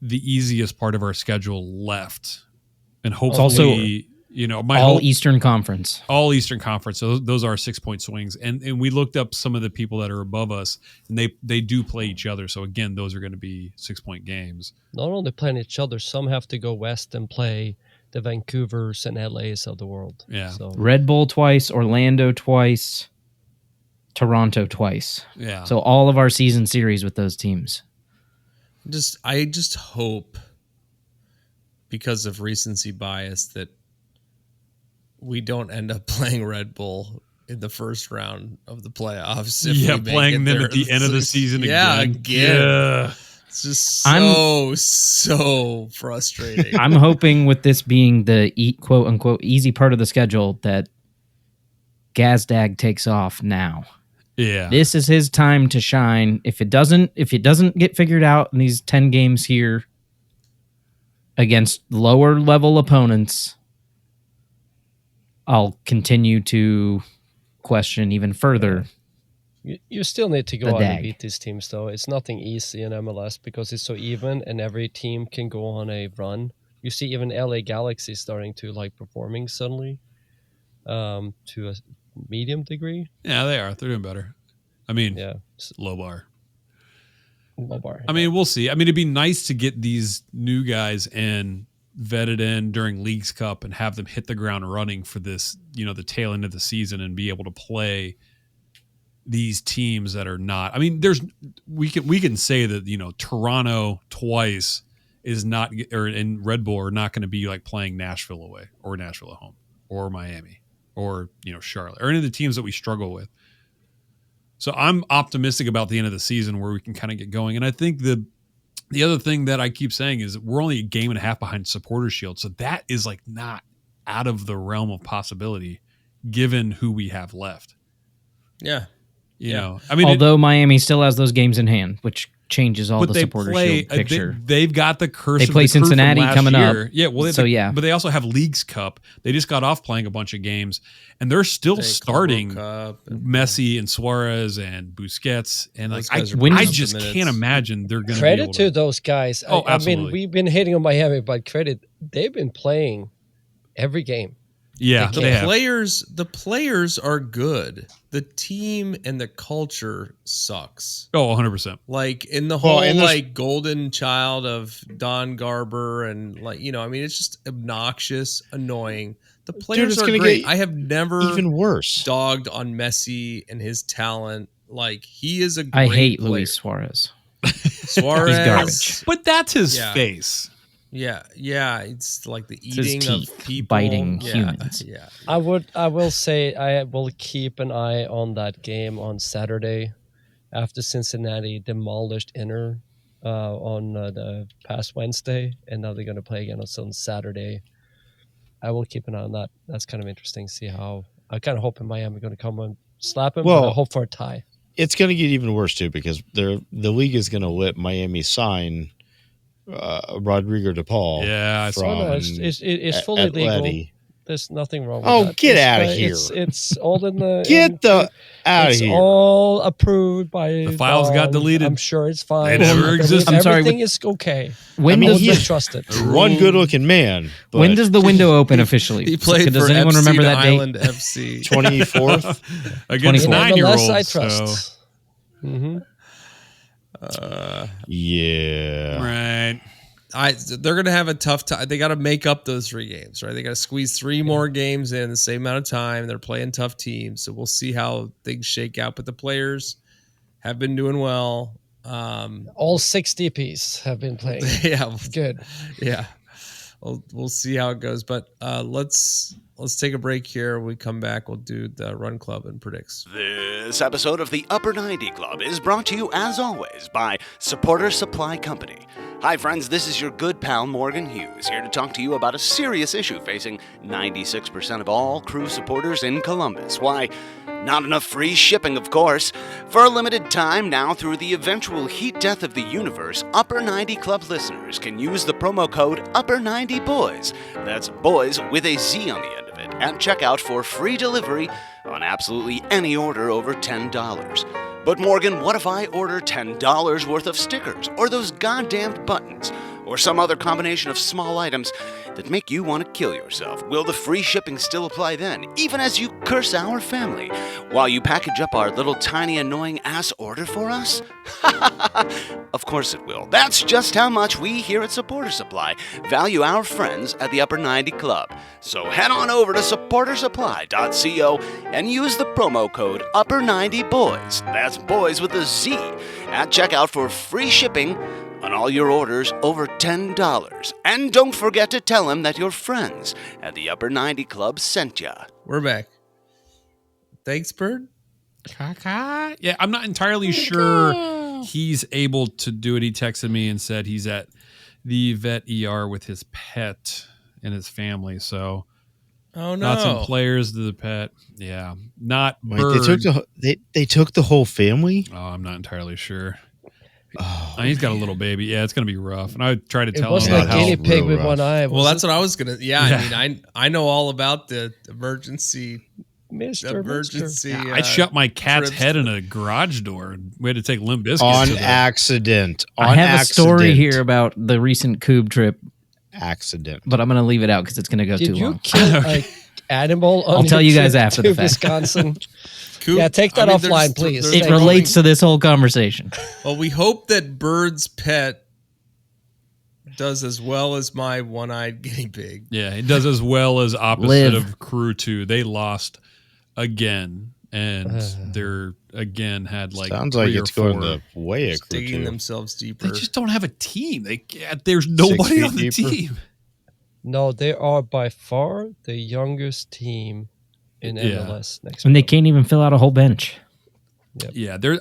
the easiest part of our schedule left. And hopefully, Eastern Conference. All Eastern Conference. So those are 6-point swings. And we looked up some of the people that are above us, and they do play each other. So again, those are going to be 6-point games. Not only playing each other, some have to go west and play the Vancouvers and LAs of the world. Yeah. So Red Bull twice, Orlando twice, Toronto twice. Yeah. So all of our season series with those teams. I just hope, because of recency bias, that we don't end up playing Red Bull in the first round of the playoffs. Playing them at the end of the season again. Yeah. It's just so frustrating. I'm hoping with this being the quote unquote easy part of the schedule that Gazdag takes off now. Yeah. This is his time to shine. If it doesn't get figured out in these 10 games here against lower level opponents, I'll continue to question even further. You still need to go The out and dag. beat these teams, though. It's nothing easy in MLS because it's so even, and every team can go on a run. You see even LA Galaxy starting to like performing suddenly, to a medium degree. Yeah, they are. They're doing better. I mean, Yeah, low bar. low bar. I mean, we'll see. I mean, it'd be nice to get these new guys in, vetted in during Leagues Cup and have them hit the ground running for this, the tail end of the season and be able to play these teams that are not. I mean, we can say that, Toronto twice is not, or in Red Bull are not going to be like playing Nashville away or Nashville at home or Miami or, Charlotte or any of the teams that we struggle with. So I'm optimistic about the end of the season where we can kind of get going. And I think the other thing that I keep saying is we're only a game and a half behind Supporters Shield. So that is like not out of the realm of possibility given who we have left. Yeah. You know, I mean, although Miami still has those games in hand, which changes all the Supporters Shield picture. They've got the curse. They of play the crew from Cincinnati last coming year. up. Yeah, well, So, yeah. but they also have Leagues Cup. They just got off playing a bunch of games, and they're still starting Messi and Suarez and Busquets, and like I just can't imagine they're going to credit to those guys. Oh, I absolutely. mean, we've been hitting on Miami, but credit, they've been playing every game. Yeah, the players are good. The team and the culture sucks. Oh, 100%. Like in the whole golden child of Don Garber and I mean, it's just obnoxious, annoying. The players are great. I have never even worse dogged on Messi and his talent. Like he is a great I hate player. Luis Suarez. Suarez, he's garbage. But that's his face. Yeah, it's like the It's his eating teeth of people biting humans. Yeah, I will say I will keep an eye on that game on Saturday after Cincinnati demolished Inter on the past Wednesday, and now they're going to play again on Saturday. I will keep an eye on that. That's kind of interesting. See how I kind of hope Miami going to come and slap him. But I hope for a tie. It's going to get even worse too because the league is going to let Miami sign Rodrigo de Paul. Yeah, I saw that. It's fully legal. There's nothing wrong with that. Oh, get out of here. It's all in the... out of it's here. It's all approved by... The files got deleted. I'm sure it's fine. They never existed. I'm sorry. Everything is okay. He's trusted. one good-looking man. When does the window open officially? He played Does for anyone FC remember that Island date? FC. 24th? Against 24th. 9-year-olds. I trust. So. Mm-hmm. Yeah. Right. They're going to have a tough time. They got to make up those 3 games, right? They got to squeeze 3 more games in the same amount of time. They're playing tough teams, so we'll see how things shake out. But the players have been doing well. All 6 DPs have been playing. Yeah, good. Yeah, we'll see how it goes. But let's take a break here. When we come back, we'll do the Run Club and predicts. This episode of the Upper 90 Club is brought to you, as always, by Supporter Supply Company. Hi, friends, this is your good pal Morgan Hughes, here to talk to you about a serious issue facing 96% of all crew supporters in Columbus. Why, not enough free shipping, of course. For a limited time now, through the eventual heat death of the universe, Upper 90 Club listeners can use the promo code Upper90Boys. That's boys with a Z on the end of it, at checkout for free delivery on absolutely any order over $10. But Morgan, what if I order $10 worth of stickers, or those goddamned buttons, or some other combination of small items that make you want to kill yourself? Will the free shipping still apply then, even as you curse our family, while you package up our little tiny annoying ass order for us? Of course it will. That's just how much we here at Supporter Supply value our friends at the Upper 90 Club. So head on over to supportersupply.co and use the promo code Upper90Boys. That's boys with a Z at checkout for free shipping on all your orders over $10. And don't forget to tell them that your friends at the Upper 90 Club sent ya. We're back. Thanks, Bird. Yeah, I'm not entirely sure he's able to do it. He texted me and said he's at the vet ER with his pet and his family. So Oh no! Not some players to the pet. Yeah, not Wait, Bird. they took the whole family. Oh, I'm not entirely sure. Oh, He's got a little baby. Yeah, it's gonna be rough. And I tried to It tell him wasn't about a how. guinea pig real with rough. one eye. Well, that's what I was gonna. Yeah, Yeah. I mean, I know all about the emergency. Mister. Yeah, I shut my cat's trips. head in a garage door. We had to take Limp Bizkit on to the accident. I have a story here about the recent Coob trip, Accident. but I'm going to leave it out because it's going to go too Did you long. kill an animal on I'll tell your you guys trip after to the fact. Wisconsin? Coop, Yeah, take that offline, there's- please. there's It Thank you. relates to this whole conversation. Well, we hope that Bird's pet does as well as my one-eyed guinea pig. Yeah, it does as well as opposite Live. of Crew 2. They lost again, and they're again had like Sounds like 3 or it's going 4. the way of Crew Digging 2. themselves deeper. They just don't have a team. There's nobody feet on the deeper. team. No, they are by far the youngest team in Yeah. MLS next And they month. can't even fill out a whole bench. Yeah, they're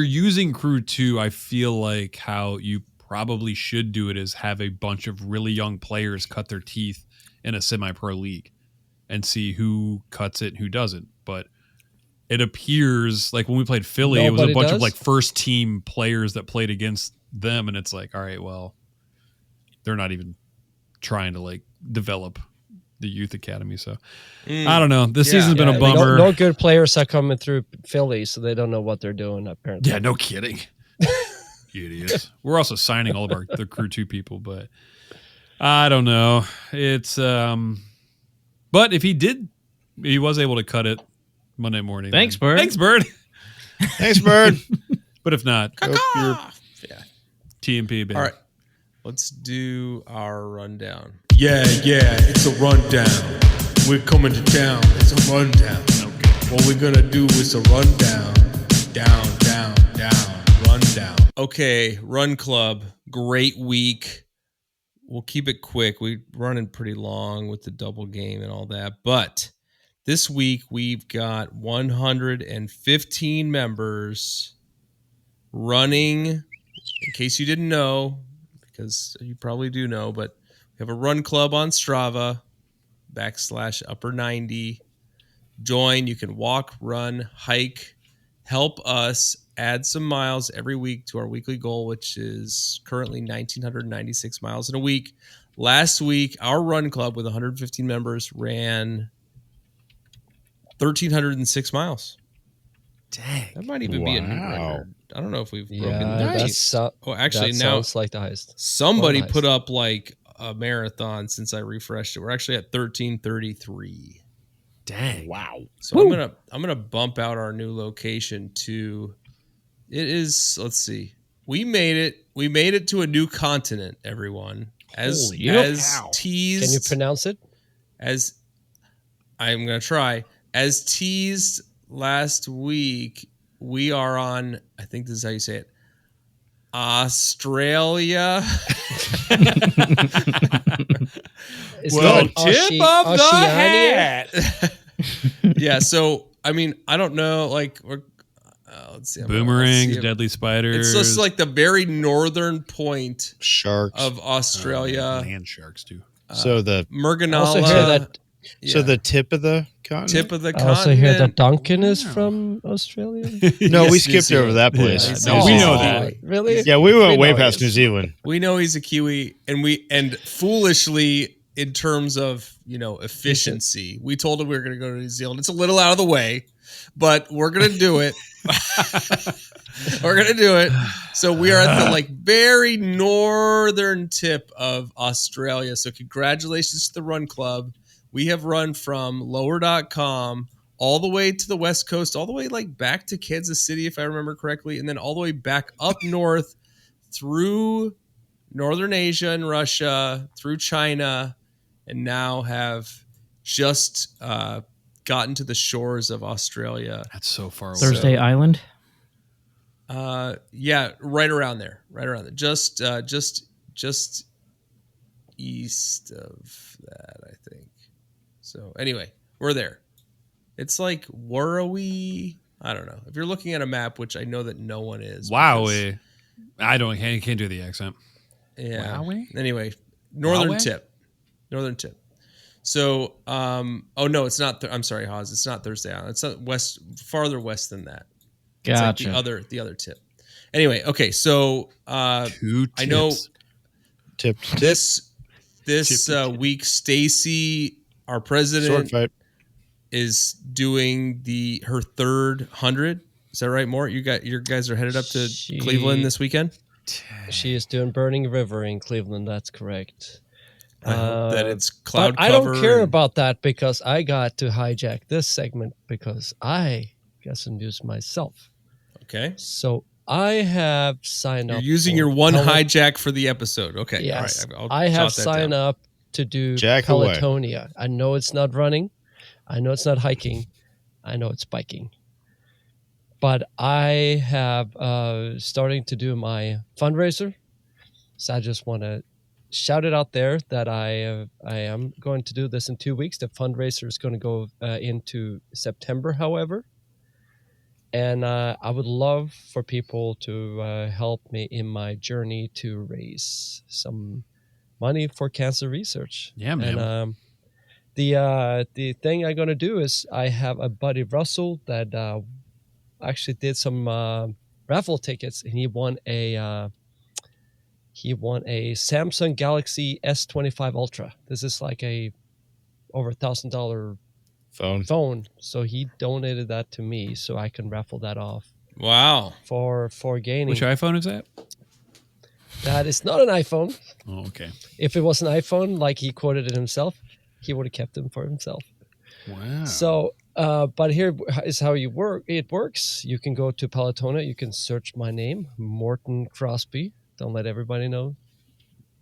using Crew 2. I feel like how you probably should do it is have a bunch of really young players cut their teeth in a semi-pro league and see who cuts it and who doesn't. But it appears like when we played Philly, it was a Nobody bunch of does? like first team players that played against them, and it's like, all right, well, they're not even trying to like develop the youth academy. So I don't know. This season's been a bummer. No good players are coming through Philly, so they don't know what they're doing, apparently. Yeah, no kidding. Idiots. We're also signing all of the Crew 2 people, but I don't know. It's but if he was able to cut it Monday morning. Thanks, Bird. Thanks, Bird. Thanks, Bird. But if not, Yeah. TMP, baby. All right. Let's do our rundown. Yeah, it's a rundown. We're coming to town. It's a rundown. What we're gonna do is a rundown. Down, rundown. Okay, Run Club. Great week. We'll keep it quick. We're running pretty long with the double game and all that. But this week we've got 115 members running. In case you didn't know, because you probably do know, but we have a Run Club on Strava, /upper90. Join. You can walk, run, hike, help us add some miles every week to our weekly goal, which is currently 1,996 miles in a week. Last week, our Run Club with 115 members ran 1,306 miles. Dang. That might even be a new Wow. record. I don't know if we've broken Yeah, actually, that now sounds like the highest. somebody One of the put up like a marathon since I refreshed it. We're actually at 1333. Dang. Wow. So I'm gonna bump out our new location to. It is. Let's see. We made it to a new continent, everyone. As teased. Can you pronounce it? As I'm gonna try. As teased last week, we are on. I think this is how you say it. Australia. It's Well, not tip of the Oceania? hat. Yeah. So I mean, I don't know. Like, we're let's see. Boomerangs, let's see. deadly spiders. It's just like the very northern point Sharks. of Australia. land sharks too. So the I also hear Merganala. that. so the tip of the continent. tip of the I also hear that continent. Duncan is from Australia. No, we Yes, New skipped over that place. Yeah, No, we we know know that. Really? Yeah, we went way know past he New is. Zealand. We know he's a Kiwi, and foolishly, in terms of efficiency, we told him we were going to go to New Zealand. It's a little out of the way, but we're going to do it. We're going to do it. So we are at the very northern tip of Australia. So congratulations to the Run Club. We have run from lower.com all the way to the West Coast, all the way back to Kansas City, if I remember correctly, and then all the way back up north through Northern Asia and Russia, through China, and now have just gotten to the shores of Australia. That's so far away. Thursday Island. Yeah, right around there. Just east of that, I think. So anyway, we're there. It's like Warrawee. I don't know. If you're looking at a map, which I know that no one is. Wow. because- I can't do the accent. Yeah. Wowie? Anyway, northern Wowie? tip. Northern tip. So, oh no, it's not. I'm sorry, Haas. It's not Thursday Island. It's not farther west than that. It's like the other tip. Anyway, okay. So, Two tips. I know Tipped. this week, Stacy, our Sword president, fight. is doing her third 100. Is that right, Mort? Your guys are headed up to Cleveland this weekend. She is doing Burning River in Cleveland. That's correct. I hope that it's cloud cover. I don't care about that because I got to hijack this segment because I got some news myself. Okay. So I have signed up. You're using your one hijack for the episode. Okay. Yes. All right. I have signed up to do Pelotonia. I know it's not running. I know it's not hiking. I know it's biking. But I have starting to do my fundraiser. So I just want to shout it out there that I am going to do this in 2 weeks. The fundraiser is going to go into September, however. And I would love for people to help me in my journey to raise some money for cancer research. Yeah, man. And the thing I'm going to do is I have a buddy, Russell, that actually did some raffle tickets, and he won a Samsung Galaxy S25 Ultra. This is like a over $1,000 phone. So he donated that to me so I can raffle that off. Wow. For gaining. Which iPhone is that? That is not an iPhone. Oh, okay. If it was an iPhone, like he quoted it himself, he would have kept them for himself. Wow. So, but here is how it works. You can go to Pelotonia. You can search my name, Morton Crosby. Don't let everybody know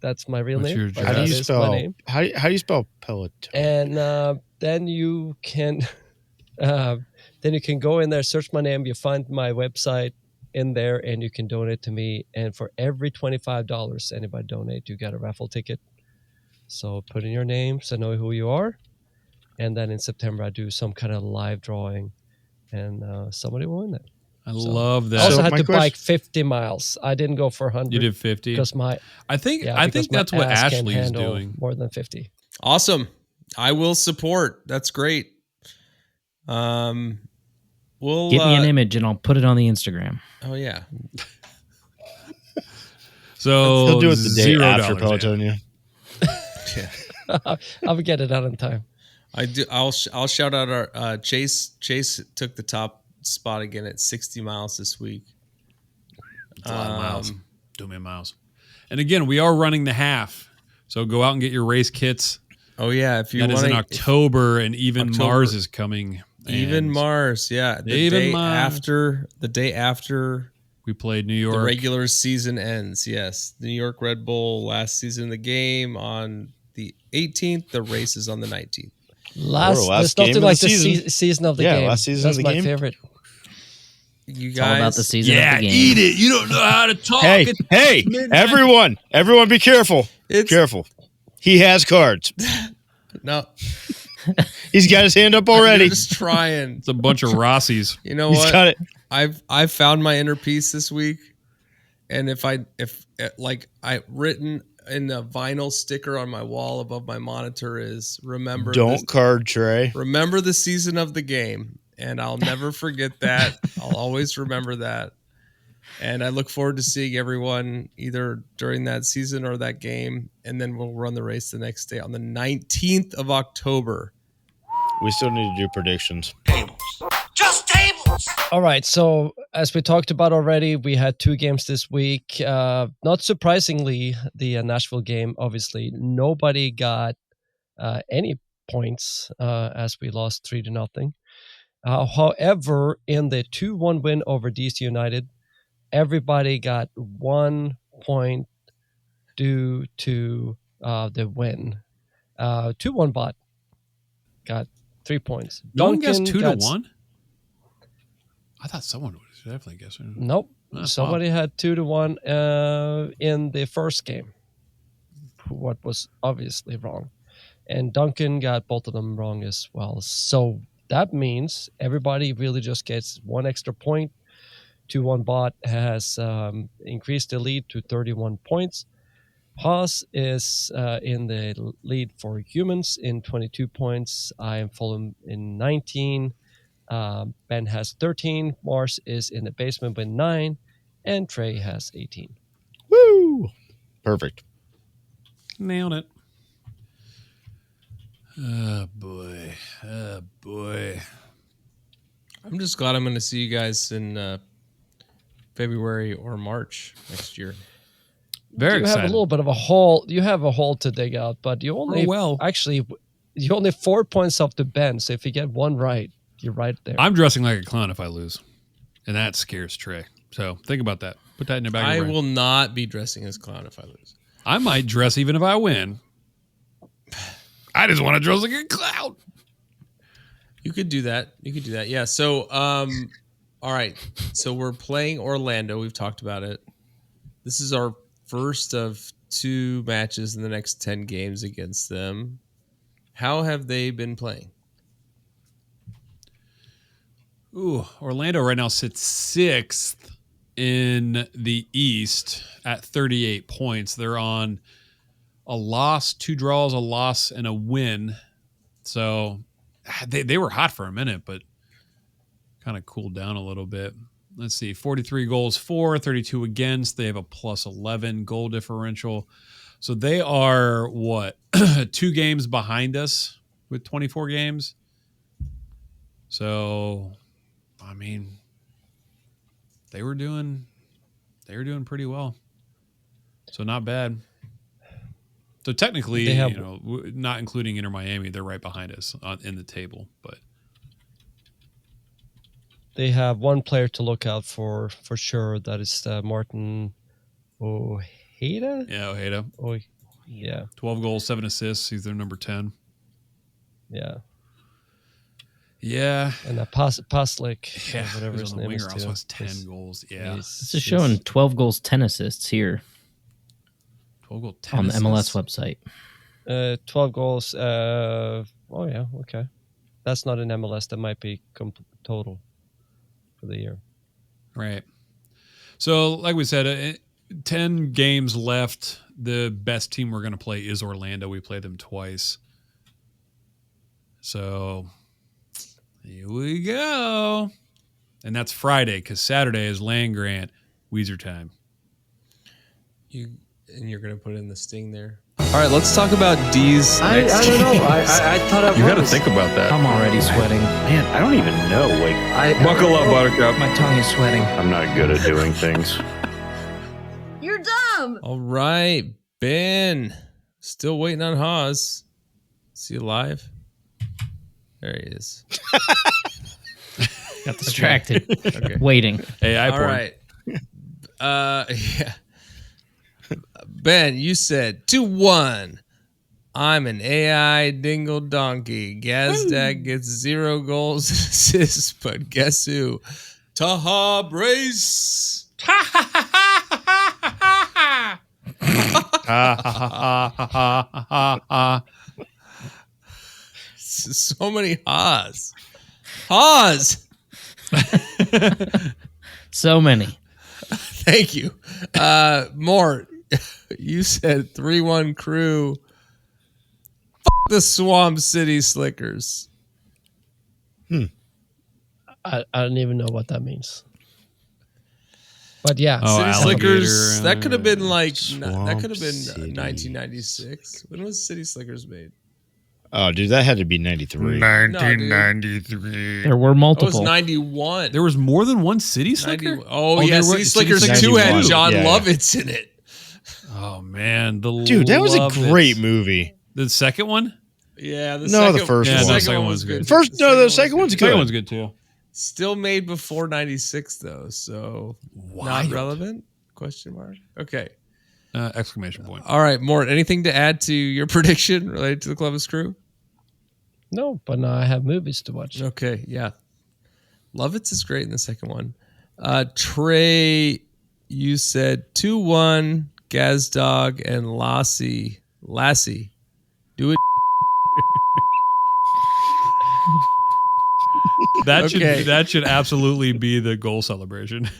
that's my real name. How do you spell? How do you spell Peloton? And then you can go in there, search my name. You find my website in there, and you can donate to me. And for every $25 anybody donate, you get a raffle ticket. So put in your name so I know who you are. And then in September, I do some kind of live drawing, and somebody will win it. I love that. I also had to bike 50 miles. I didn't go for 100. You did 50 because I think that's what Ashley is doing. More than 50. Awesome. I will support. That's great. We'll get me an image and I'll put it on the Instagram. Oh yeah. So he'll do it the day after Pelotonia. Yeah. I'll get it out in time. I do. I'll shout out our Chase. Chase took the top spot again at 60 miles this week. That's a lot of miles. 2 million miles. And again, we are running the half, so go out and get your race kits. Oh yeah, if you that is in October, and even Mars is coming. Even Mars, yeah. The day after we played New York, the regular season ends. Yes, the New York Red Bull last season of the game on the 18th. The race is on the 19th. There's nothing like the season of the game. Yeah, last season That's of the my game. Favorite. You It's all about guys, the season of the game. Eat it. You don't know how to talk. Hey, everyone, be careful. Careful. He has cards. No, he's got his hand up already. I'm just trying. It's a bunch of Rossies. You know He's what? got it. I've found my inner peace this week, and if I written in a vinyl sticker on my wall above my monitor is remember. Don't card Trey. Remember the season of the game, and I'll never forget that. I'll always remember that. And I look forward to seeing everyone either during that season or that game. And then we'll run the race the next day on the 19th of October. We still need to do predictions. Just tables. All right. So as we talked about already, we had 2 games this week. Not surprisingly, the Nashville game, obviously, nobody got any points as we lost 3-0. However, in the 2-1 win over DC United, everybody got 1 point due to the win. 2-1 bot got 3 points. No one guessed 2-1? I thought someone would definitely guess. Nope. Somebody had 2-1 in the first game. What was obviously wrong. And Duncan got both of them wrong as well. So that means everybody really just gets 1 extra point. 2-1 bot has increased the lead to 31 points. Haas is in the lead for humans in 22 points. I am following in 19. Ben has 13. Mars is in the basement with 9. And Trey has 18. Woo! Perfect. Nailed it. Oh, boy. Oh, boy. I'm just glad I'm going to see you guys in February or March next year. Very you excited. have a little bit of a hole. You have a hole to dig out, but you only you only 4 points off the Ben. So if you get one right, you're right there. I'm dressing like a clown if I lose, and that scares Trey. So think about that. Put that in your back. I will not be dressing as clown if I lose. I might dress even if I win. I just want to dress like a clown. You could do that. Yeah. So, all right. So we're playing Orlando. We've talked about it. This is our first of 2 matches in the next 10 games against them. How have they been playing? Ooh, Orlando right now sits 6th in the East at 38 points. They're on a loss, 2 draws, a loss, and a win. So they were hot for a minute, but kind of cooled down a little bit. Let's see, 43 goals for, 32 against. They have a plus 11 goal differential. So they are, 2 games behind us with 24 games. So, I mean, they were doing pretty well. So not bad. So technically, not including Inter Miami, they're right behind us in the table, but they have one player to look out for sure. That is Martin Ojeda. Yeah, Ojeda. Yeah. 12 goals, 7 assists. He's their number 10. Yeah. Yeah. And Paslik, yeah, whatever his name is, also has 10 goals. Yeah. This is showing 12 goals, 10 assists here. 12 goals, 10 on the assists. MLS website. 12 goals. Okay. That's not an MLS. That might be total for the year. Right. So, like we said, 10 games left. The best team we're going to play is Orlando. We play them twice. So, here we go. And that's Friday, because Saturday is land grant, Weezer time. You're going to put in the sting there. All right, let's talk about D's. I don't know. I thought I was. You got to think about that. I'm already sweating. Man, I don't even know. Like, Buckle up, Buttercup. My tongue is sweating. I'm not good at doing things. You're dumb. All right, Ben. Still waiting on Haas. Is he alive? There he is. Got distracted. Okay. Waiting. AI All porn. right. Yeah. Ben, you said 2-1. I'm an AI dingle donkey. Gazdag gets 0 goals and assists, but guess who? Taha Brace. So many Haas. Haas. So many. Thank you. Mort, you said 3-1 crew. F the Swamp City Slickers. I don't even know what that means. But yeah, City alligator, Slickers. That could have been like Swamp that could have been City. 1996. When was City Slickers made? Oh, dude, that had to be 93. 1993. There were Oh, it was multiple. 91. There was more than one City Slicker? 90, oh, there yeah, were- City Slickers City 2 had 91. John Yeah. Lovitz in it. Oh, man. Dude, that was a Lovitz. great movie. The second one? Yeah, the first one. The second one one's good. The second one's The second good. one's good, too. Still made before 96, though, so Wild. not relevant? Question mark. Okay. Exclamation point. All right, Mort, anything to add to your prediction related to the Columbus Crew? no, but now I have movies to watch. Okay, yeah. Lovitz is great in the second one. Trey, you said 2-1, Gazdog and Lassie. Do it. That Okay. should absolutely be the goal celebration.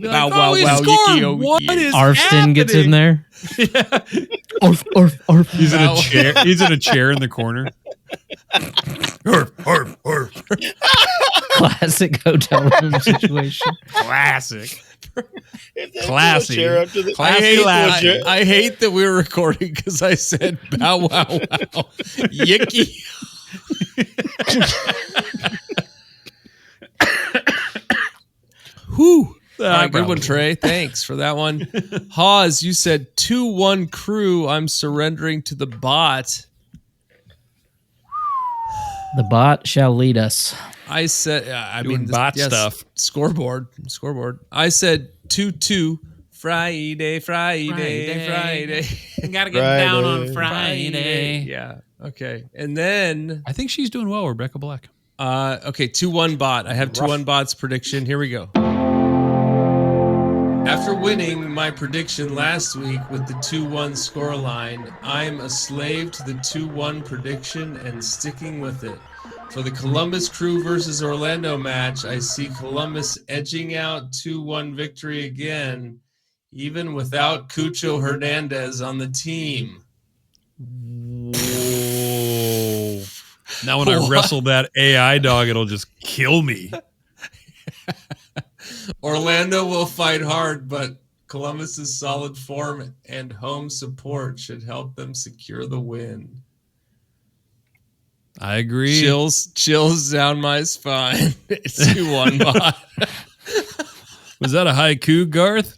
We'd be Bow, like, wow, oh, he wow, scored. yicky, oh, What yicky. is Arston gets in happening? there. Yeah. Arf, arf, arf. He's in a Wow. chair. He's in a chair in the corner. Classic hotel room situation. Classic. If they Classy. throw a chair up to the- I hate that we were recording because I said bow wow wow yicky. Whew. All right, good one, Trey. Thanks for that one. Hawes, you said 2-1 crew. I'm surrendering to the bot. The bot shall lead us. I said, Doing bot stuff. Scoreboard. I said 2-2. Friday. Gotta get down on Friday. Yeah. Okay. And then, I think she's doing well, Rebecca Black. okay, 2-1 bot. I have 2-1 bot's prediction. Here we go. After winning my prediction last week with the 2-1 scoreline, I'm a slave to the 2-1 prediction and sticking with it. For the Columbus Crew versus Orlando match, I see Columbus edging out 2-1 victory again, even without Cucho Hernandez on the team. Whoa. Now when I wrestle that AI dog, it'll just kill me. Orlando will fight hard, but Columbus's solid form and home support should help them secure the win. I agree. Chills down my spine. It's 2-1 bot. Was that a haiku, Garth?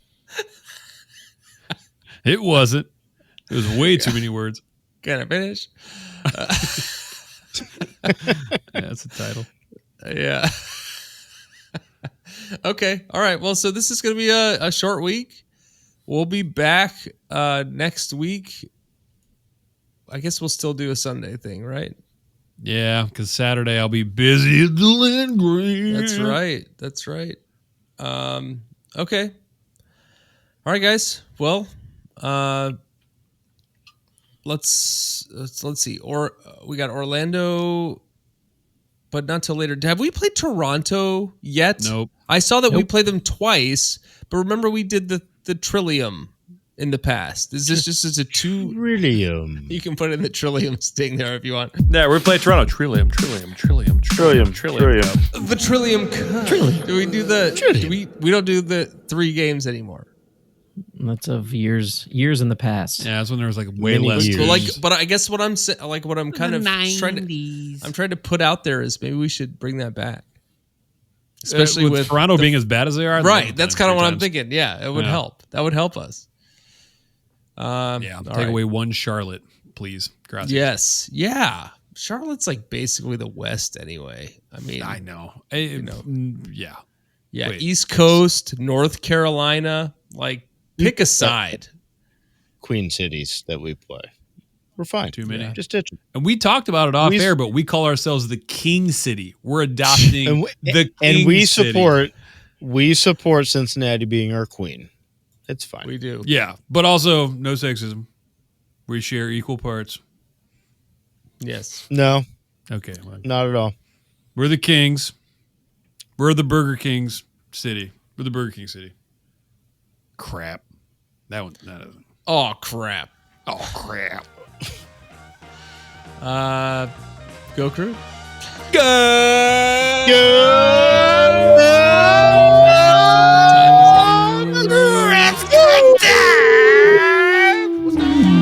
It wasn't. It was way too many words. Can I finish? Yeah, that's the title. Yeah. Okay. All right. Well, so this is going to be a short week. We'll be back next week. I guess we'll still do a Sunday thing, right? Yeah, because Saturday I'll be busy at the Land Grant. That's right. Okay. All right, guys. Well, let's see. Or we got Orlando, but not till later. Have we played Toronto yet? Nope. I saw that we played them twice, but remember we did the Trillium in the past. Is this just as a two? Trillium. You can put in the Trillium sting there if you want. Yeah, we played Toronto. Trillium. The Trillium Cup. Do we do the? We don't do the 3 games anymore. That's of years in the past. Yeah, that's when there was like way Many less. years. Well, but I guess what I'm saying, like what I'm kind of trying to put out there is maybe we should bring that back, especially with Toronto being as bad as they are. Right, that's kind of what I'm thinking. Yeah, it would help. That would help us. Take away one Charlotte, please. Gracias. Yes. Yeah. Charlotte's like basically the West anyway. I mean, I know. Yeah. Yeah. Wait. East Coast, North Carolina, like pick a side. Queen cities that we play. We're fine. Too many. Just ditch them. And we talked about it off air, but we call ourselves the King City. We're adopting the King City. We support Cincinnati being our queen. It's fine. We do. Yeah, but also no sexism. We share equal parts. Yes. No, Okay. Well, not at all. we're the Kings. We're the Burger King's city. We're the Burger King city. Crap. That one. That doesn't. Oh crap. Oh crap. Go Crew.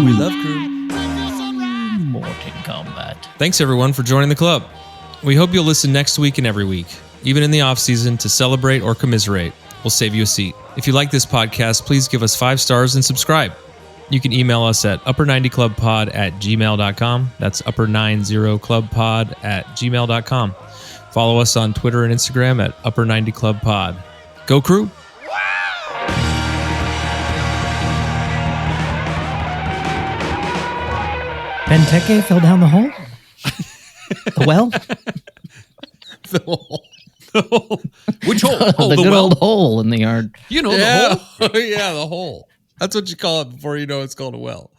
We love Crew. Mortal Kombat. Thanks everyone for joining the club. We hope you'll listen next week and every week, even in the off season, to celebrate or commiserate. We'll save you a seat. If you like this podcast, please give us 5 stars and subscribe. You can email us at upper90clubpod@gmail.com. That's upper90clubpod@gmail.com. Follow us on Twitter and Instagram at upper90clubpod. Go Crew! Benteke fell down the hole? The well? The hole. Which hole? The good well. old hole in the yard. You know Yeah. the hole. Yeah, the hole. That's what you call it before you know it's called a well.